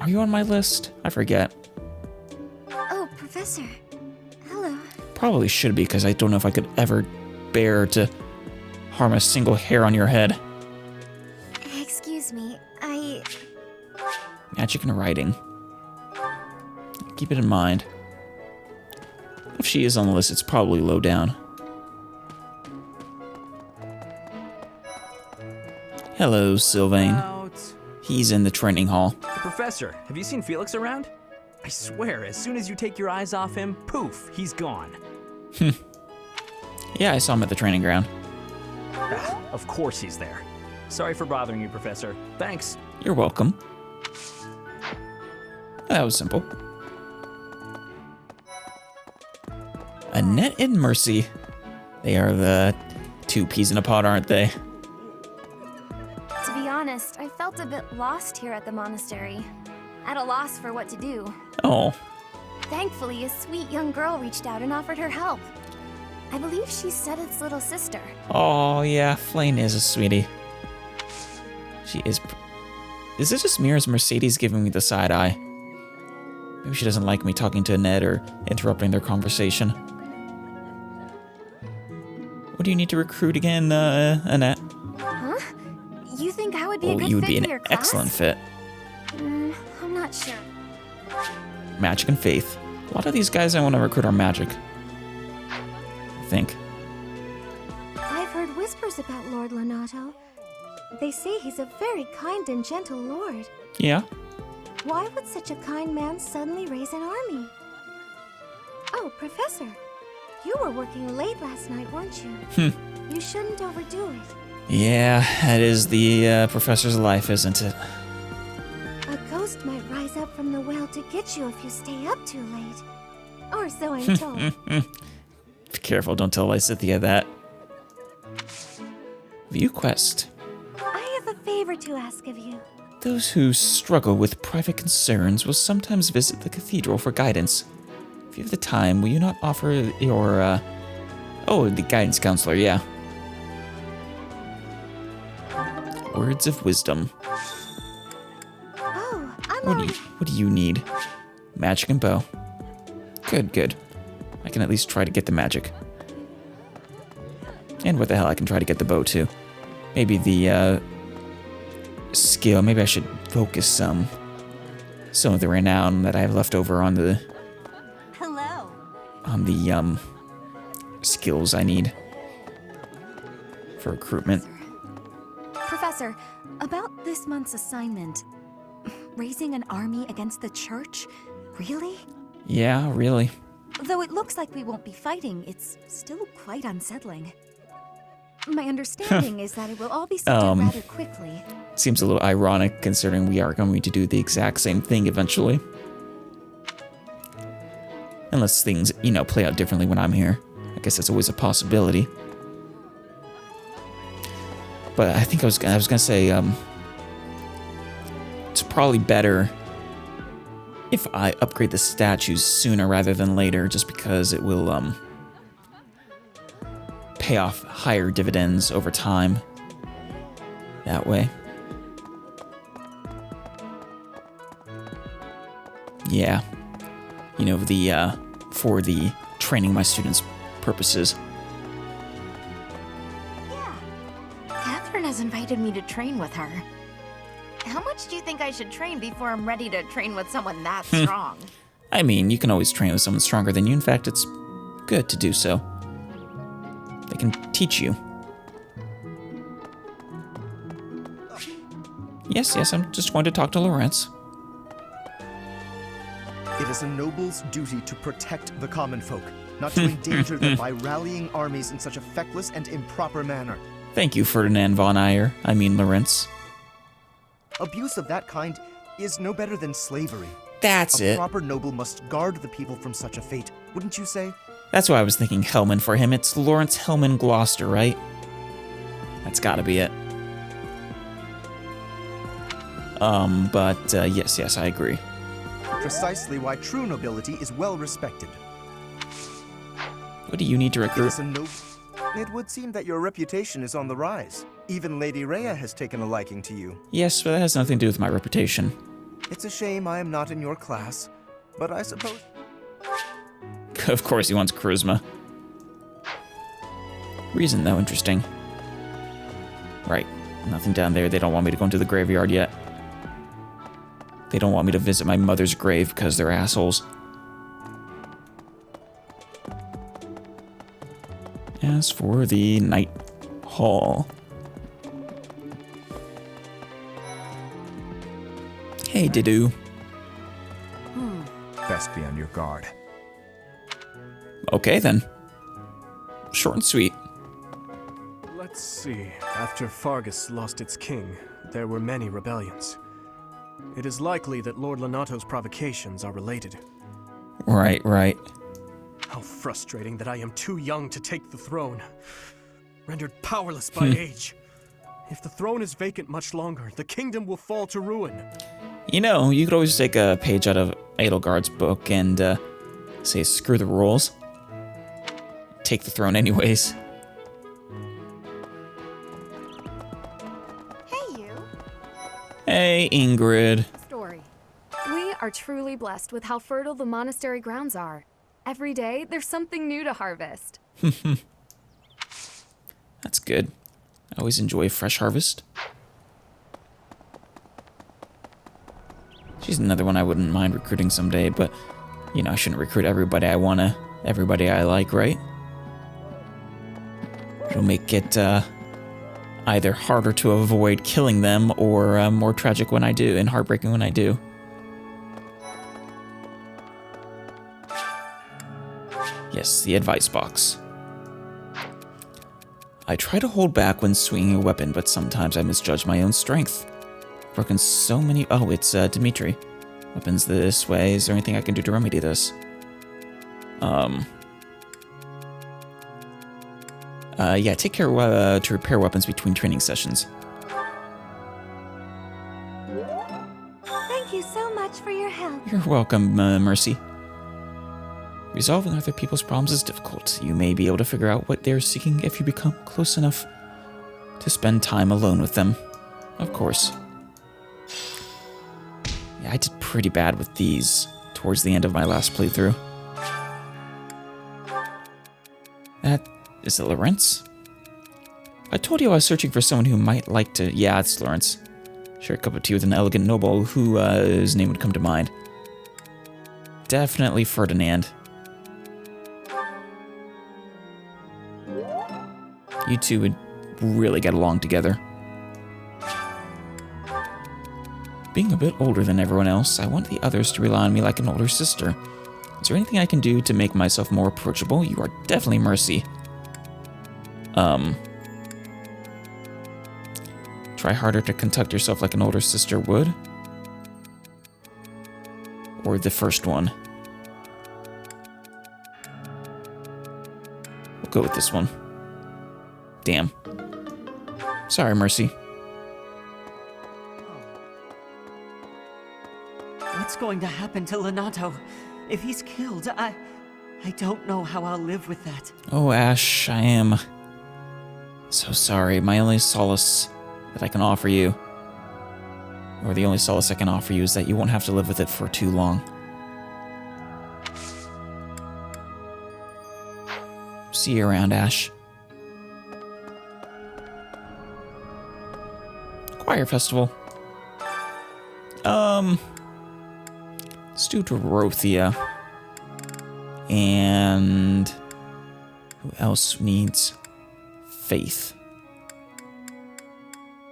Are you on my list? I forget. Oh, Professor. Hello. Probably should be, because I don't know if I could ever bear to harm a single hair on your head. Excuse me, Magic and writing. Keep it in mind. If she is on the list, it's probably low down. Hello, Sylvain. He's in the training hall. Professor, have you seen Felix around? I swear, as soon as you take your eyes off him, poof, he's gone. Yeah, I saw him at the training ground. Of course he's there. Sorry for bothering you, Professor. Thanks. You're welcome. That was simple. Annette and Mercy. They are the two peas in a pod, aren't they? To be honest, I felt a bit lost here at the monastery. At a loss for what to do. Oh. Thankfully, a sweet young girl reached out and offered her help. I believe she's Sedith's little sister. Oh, yeah, Flane is a sweetie. She is... Is it just me or is Mercedes giving me the side eye? Maybe she doesn't like me talking to Annette or interrupting their conversation. What do you need to recruit again, Annette? Huh? You think I would be a good You would fit be for an your class? excellent fit. I'm not sure. Magic and faith. A lot of these guys I want to recruit are magic. I think. I've heard whispers about Lord Lenato. They say he's a very kind and gentle lord. Yeah. Why would such a kind man suddenly raise an army? Oh, Professor, you were working late last night, weren't you? You shouldn't overdo it. Yeah, that is the professor's life, isn't it? A ghost might rise up from the well to get you if you stay up too late. Or so I'm told. Be careful, don't tell Lysithia that. View quest. I have a favor to ask of you. Those who struggle with private concerns will sometimes visit the cathedral for guidance. If you have the time, will you not offer your, Oh, the guidance counselor, yeah. Words of wisdom. Oh, What do you need? Magic and bow. Good, good. I can at least try to get the magic. And what the hell, I can try to get the bow too. Maybe the skill, maybe I should focus some of the renown that I have left over on the skills I need for recruitment. Professor, about this month's assignment, raising an army against the church? Really? Yeah, really. Though it looks like we won't be fighting, it's still quite unsettling. My understanding is that it will all be settled rather quickly. Seems a little ironic considering we are going to do the exact same thing eventually. Unless things, you know, play out differently when I'm here. I guess that's always a possibility. But I think I was gonna say, it's probably better if I upgrade the statues sooner rather than later, just because it will pay off higher dividends over time. That way. Yeah. You know, for the training my students purposes. Catherine has invited me to train with her. How much do you think I should train before I'm ready to train with someone that strong? I mean, you can always train with someone stronger than you. In fact, it's good to do so. They can teach you. Yes, I'm just going to talk to Lawrence. It is a noble's duty to protect the common folk, not to endanger them by rallying armies in such a feckless and improper manner. Thank you, Ferdinand von Lawrence. Abuse of that kind is no better than slavery. That's it. A proper noble must guard the people from such a fate, wouldn't you say? That's why I was thinking Hellman for him. It's Lawrence Hellman Gloucester, right? That's gotta be it. Yes, I agree. Precisely why true nobility is well respected. What do you need to recruit? It would seem that your reputation is on the rise. Even Lady Rhea has taken a liking to you. Yes, but that has nothing to do with my reputation. It's a shame I am not in your class, but I suppose... Of course he wants charisma. Reason, though, interesting. Right, nothing down there. They don't want me to go into the graveyard yet. They don't want me to visit my mother's grave because they're assholes. As for the Night Hall. Hey, Didu. Best be on your guard. Okay, then. Short and sweet. Let's see. After Fargus lost its king, there were many rebellions. It is likely that Lord Lonato's provocations are related. Right. How frustrating that I am too young to take the throne. Rendered powerless by age. If the throne is vacant much longer, the kingdom will fall to ruin. You know, you could always take a page out of Edelgard's book and say, screw the rules. Take the throne anyways. Hey, you. Hey, Ingrid. Story. We are truly blessed with how fertile the monastery grounds are. Every day, there's something new to harvest. That's good. I always enjoy a fresh harvest. She's another one I wouldn't mind recruiting someday, but, you know, I shouldn't recruit everybody everybody I like, right? It'll make it, either harder to avoid killing them or more tragic when I do and heartbreaking when I do. Yes, the advice box. I try to hold back when swinging a weapon, but sometimes I misjudge my own strength. Broken so many... Oh, it's Dimitri. Weapons this way. Is there anything I can do to remedy this? Yeah, take care to repair weapons between training sessions. Thank you so much for your help. You're welcome, Mercy. Resolving other people's problems is difficult. You may be able to figure out what they're seeking if you become close enough to spend time alone with them. Of course. Yeah, I did pretty bad with these towards the end of my last playthrough. That is it, Lawrence? I told you I was searching for someone who might like to... Yeah, it's Lawrence. Share a cup of tea with an elegant noble whose name would come to mind. Definitely Ferdinand. You two would really get along together. Being a bit older than everyone else, I want the others to rely on me like an older sister. Is there anything I can do to make myself more approachable? You are definitely Mercy. Try harder to conduct yourself like an older sister would. Or the first one. We'll go with this one. Damn. Sorry, Mercy. What's going to happen to Lenato? If he's killed, I don't know how I'll live with that. Oh, Ash, I am so sorry. My only solace that I can offer you, or the only solace I can offer you, is that you won't have to live with it for too long. See you around, Ash. Choir Festival. Let's do Dorothea. And who else needs faith?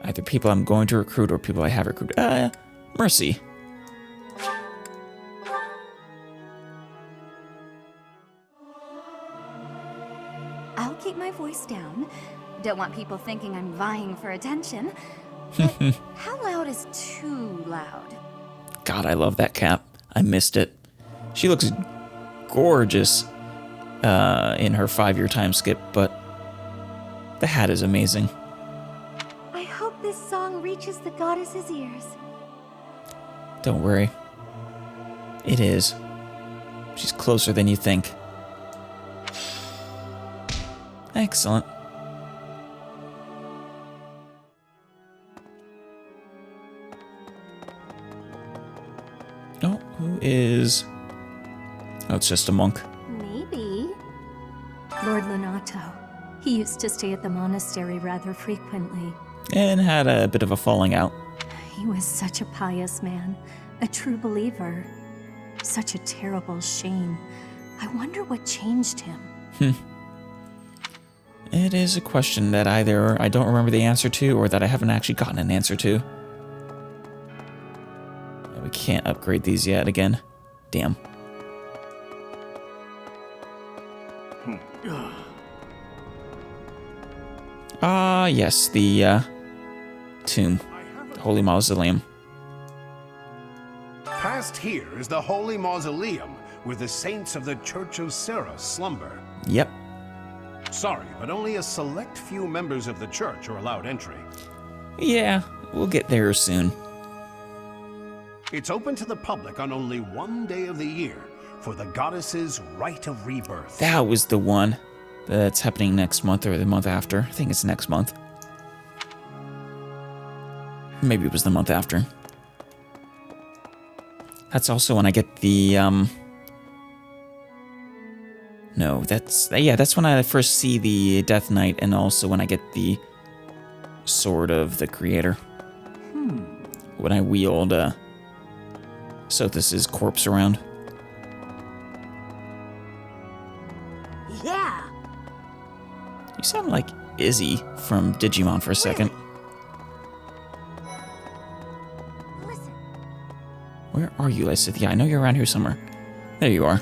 Either people I'm going to recruit or people I have recruited. Mercy. I'll keep my voice down. Don't want people thinking I'm vying for attention. But how loud is too loud? God, I love that cap. I missed it. She looks gorgeous in her 5-year time skip, but the hat is amazing. I hope this song reaches the goddess's ears. Don't worry. It is. She's closer than you think. Excellent. Oh, who is... Oh, it's just a monk. Maybe. Lord Lenato. He used to stay at the monastery rather frequently. And had a bit of a falling out. He was such a pious man, a true believer. Such a terrible shame. I wonder what changed him. It is a question that either I don't remember the answer to or that I haven't actually gotten an answer to. We can't upgrade these yet again. Damn. Yes, the tomb. The Holy Mausoleum. Past here is the Holy Mausoleum, where the saints of the Church of Seros slumber. Yep. Sorry, but only a select few members of the church are allowed entry. Yeah, we'll get there soon. It's open to the public on only one day of the year, for the goddess's rite of rebirth. That was the one that's happening next month or the month after. I think it's next month. Maybe it was the month after. That's also when I get the, No, that's when I first see the Death Knight, and also when I get the Sword of the Creator. When I wield, Sothis' corpse around. Yeah! You sound like Izzy from Digimon for a second. Listen. Where are you, Lysithia? I know you're around here somewhere. There you are.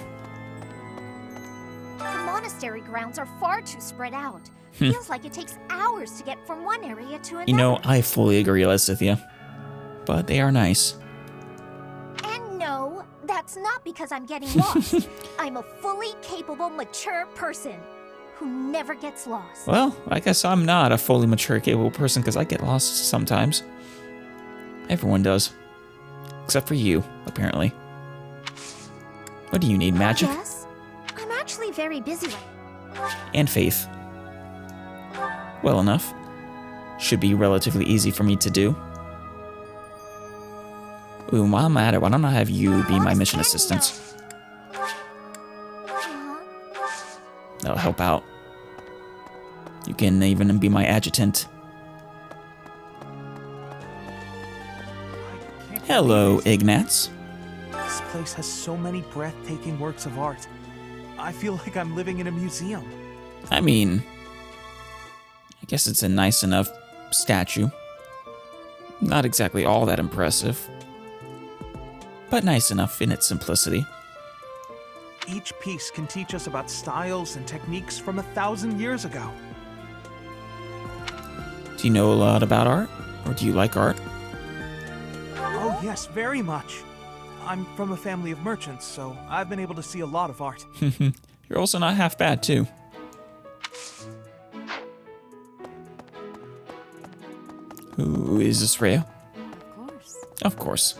The monastery grounds are far too spread out. Feels like it takes hours to get from one area to another. You know, I fully agree, Lysithia. But they are nice. And no, that's not because I'm getting lost. I'm a fully capable, mature person who never gets lost. Well, I guess I'm not a fully mature, capable person because I get lost sometimes. Everyone does. Except for you, apparently. What do you need, magic? Yes, I'm actually very busy right now. And faith. Well enough. Should be relatively easy for me to do. Ooh, while I'm at it, why don't I have you be my mission assistant? That'll help out. You can even be my adjutant. Hello, Ignatz. This place has so many breathtaking works of art. I feel like I'm living in a museum. I mean, I guess it's a nice enough statue. Not exactly all that impressive, but nice enough in its simplicity. Each piece can teach us about styles and techniques from 1,000 years ago. Do you know a lot about art? Or do you like art? Oh yes, very much. I'm from a family of merchants, so I've been able to see a lot of art. You're also not half bad, too. Who is this, Rhea? Of course. Of course.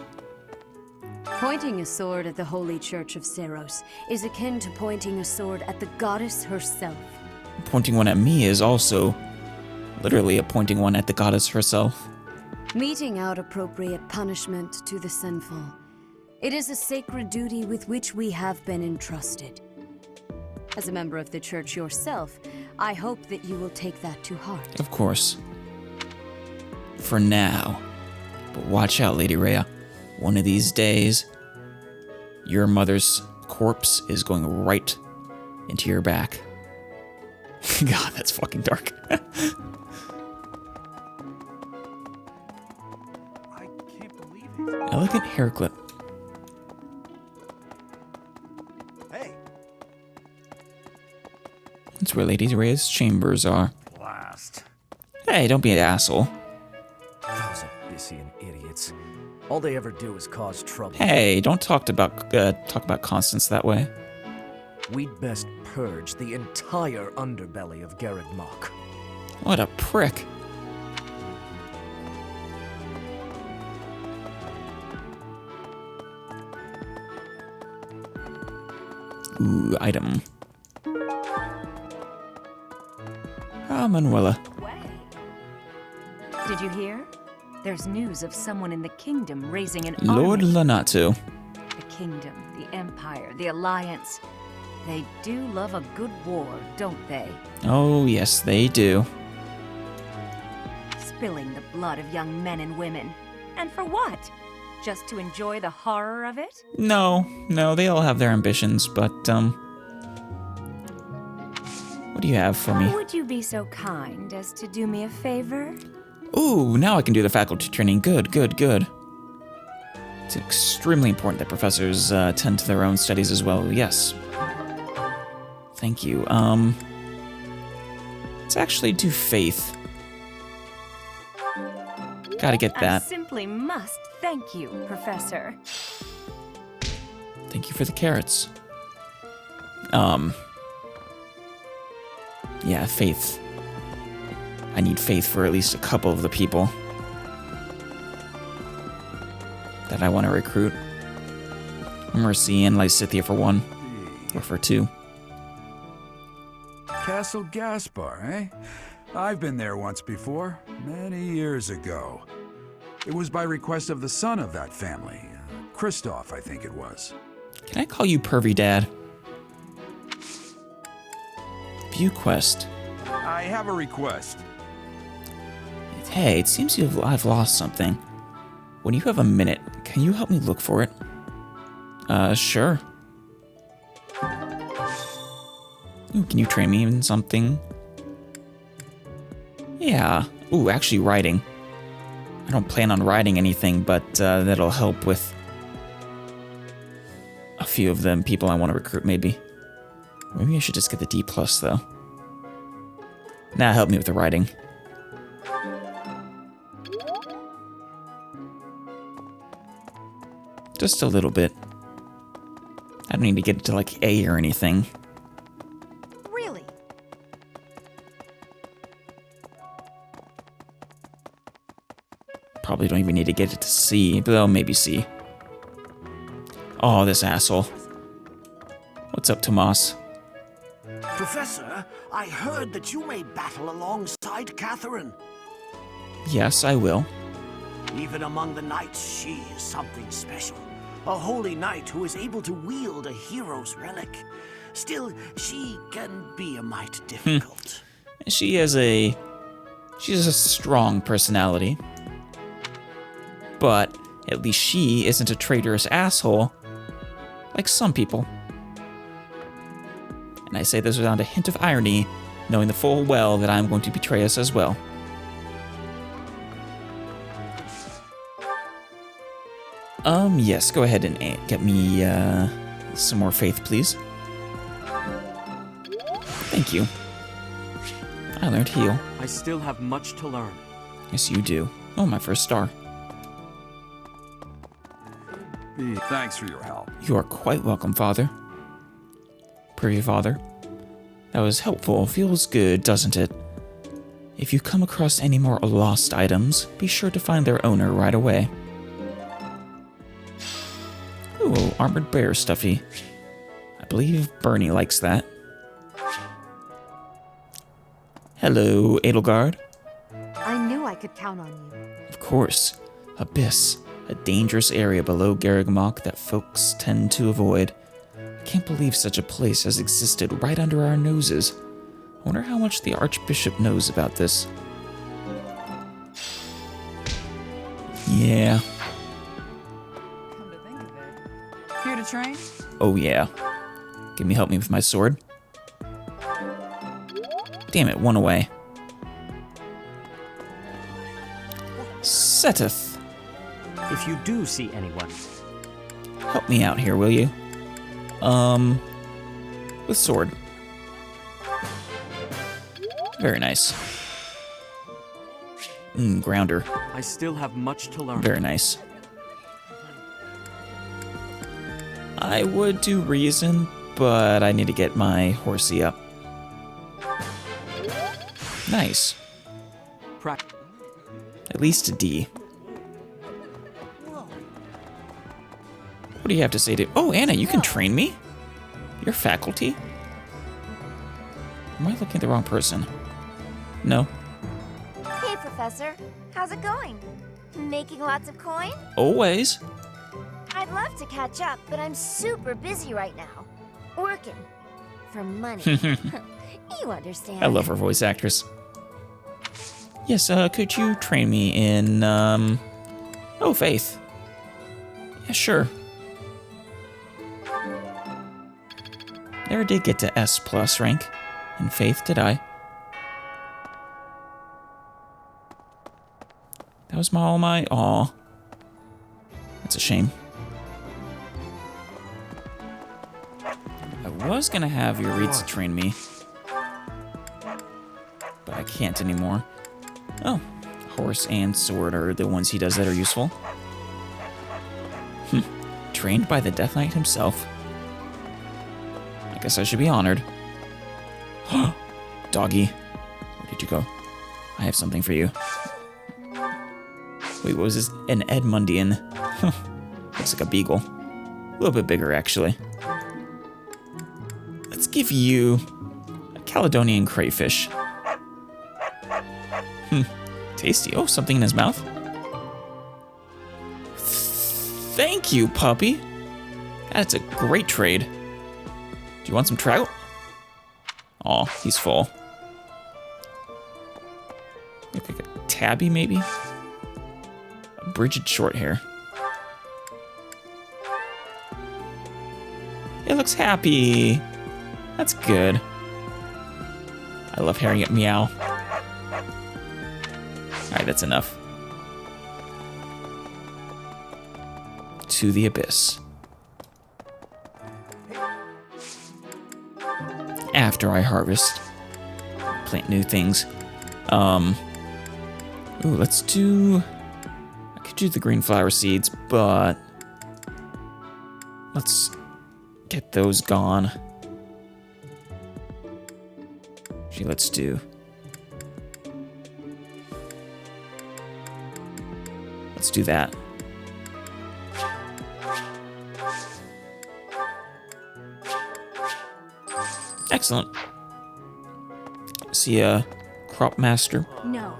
Pointing a sword at the Holy Church of Seros is akin to pointing a sword at the goddess herself. Pointing one at me is also literally pointing one at the goddess herself. Meting out appropriate punishment to the sinful. It is a sacred duty with which we have been entrusted. As a member of the church yourself, I hope that you will take that to heart. Of course. For now. But watch out, Lady Rhea. One of these days, your mother's corpse is going right into your back. God, that's fucking dark. I can't believe it. Elegant hair clip. Hey. That's where Lady Rhea's chambers are. Blast. Hey, don't be an asshole. Those Abyssian idiots. All they ever do is cause trouble. Hey, don't talk about Constance that way. We'd best purge the entire underbelly of Garreg Mach. What a prick. Ooh, item. Ah, Manuela. Did you hear? There's news of someone in the kingdom raising an Lord army. Lanato. The kingdom, the empire, the alliance. They do love a good war, don't they? Oh, yes, they do. Spilling the blood of young men and women. And for what? Just to enjoy the horror of it? No, they all have their ambitions, but, what do you have for me? Would you be so kind as to do me a favor? Ooh, now I can do the faculty training. Good. It's extremely important that professors tend to their own studies as well. Yes. Thank you. Let's actually do faith. Gotta get that. I simply must thank you, Professor. Thank you for the carrots. Yeah, faith. I need faith for at least a couple of the people that I want to recruit. Mercy and Lysithia for one, or for two. Castle Gaspar, eh? I've been there once before, many years ago. It was by request of the son of that family, Christoph, I think it was. Can I call you Pervy Dad? View quest. I have a request. Hey, it seems I've lost something. When you have a minute, can you help me look for it? Sure. Ooh, can you train me in something? Yeah. Ooh, actually writing. I don't plan on writing anything, but that'll help with a few of them people I want to recruit, maybe. Maybe I should just get the D+, though. Nah, help me with the writing. Just a little bit. I don't need to get it to like A or anything. Really? Probably don't even need to get it to C, but oh, maybe C. Oh, this asshole. What's up, Tomas? Professor, I heard that you may battle alongside Catherine. Yes, I will. Even among the knights, she is something special. A holy knight who is able to wield a hero's relic. Still, she can be a mite difficult. She has a strong personality. But at least she isn't a traitorous asshole like some people. And I say this without a hint of irony, knowing the full well that I'm going to betray us as well. Yes, go ahead and get me some more faith, please. Thank you. I learned heal. I still have much to learn. Yes, you do. Oh, my first star. Thanks for your help. You are quite welcome, Father. Privy Father. That was helpful. Feels good, doesn't it? If you come across any more lost items, be sure to find their owner right away. Ooh, armored bear stuffy. I believe Bernie likes that. Hello, Edelgard. I knew I could count on you. Of course. Abyss. A dangerous area below Garrigmok that folks tend to avoid. I can't believe such a place has existed right under our noses. I wonder how much the Archbishop knows about this. Yeah. Here to train? Oh yeah. Help me with my sword. Damn it, one away. Seteth. If you do see anyone, help me out here, will you? With sword. Very nice. Grounder. I still have much to learn. Very nice. I would do reason, but I need to get my horsey up. Nice. At least a D. What do you have to say to... Oh, Anna, you can train me? Your faculty? Am I looking at the wrong person? No. Hey, Professor. How's it going? Making lots of coin? Always. I'd love to catch up, but I'm super busy right now. Working. For money. You understand. I love her voice actress. Yes, could you train me in, Oh, Faith. Yeah, sure. Never did get to S+ rank in Faith, did I? That was all my... Aw. That's a shame. I was gonna have Yuritsa train me, but I can't anymore. Oh, horse and sword are the ones he does that are useful. Trained by the Death Knight himself. I guess I should be honored. Doggy, where did you go? I have something for you. Wait, what was this? An Edmundian. Looks like a beagle. A little bit bigger, actually. Let's give you a Caledonian crayfish. Tasty. Oh, something in his mouth. Thank you, puppy. That's a great trade. Do you want some trout? Aw, he's full. Look like a tabby, maybe? A Bridget Shorthair. It looks happy. That's good. I love hearing it meow. Alright, that's enough. To the abyss. After I harvest. Plant new things. Ooh, let's do... I could do the green flower seeds, but... Let's get those gone. Actually, let's do... Let's do that. Excellent. See a crop master? No.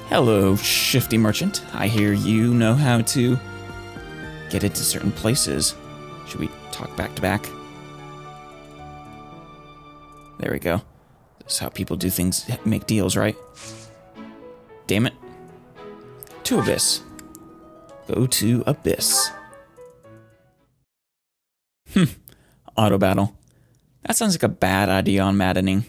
Hello, shifty merchant. I hear you know how to get into certain places. Should we talk back to back? There we go. That's how people do things, make deals, right? Damn it. To Abyss. Go to Abyss. Auto battle. That sounds like a bad idea on maddening.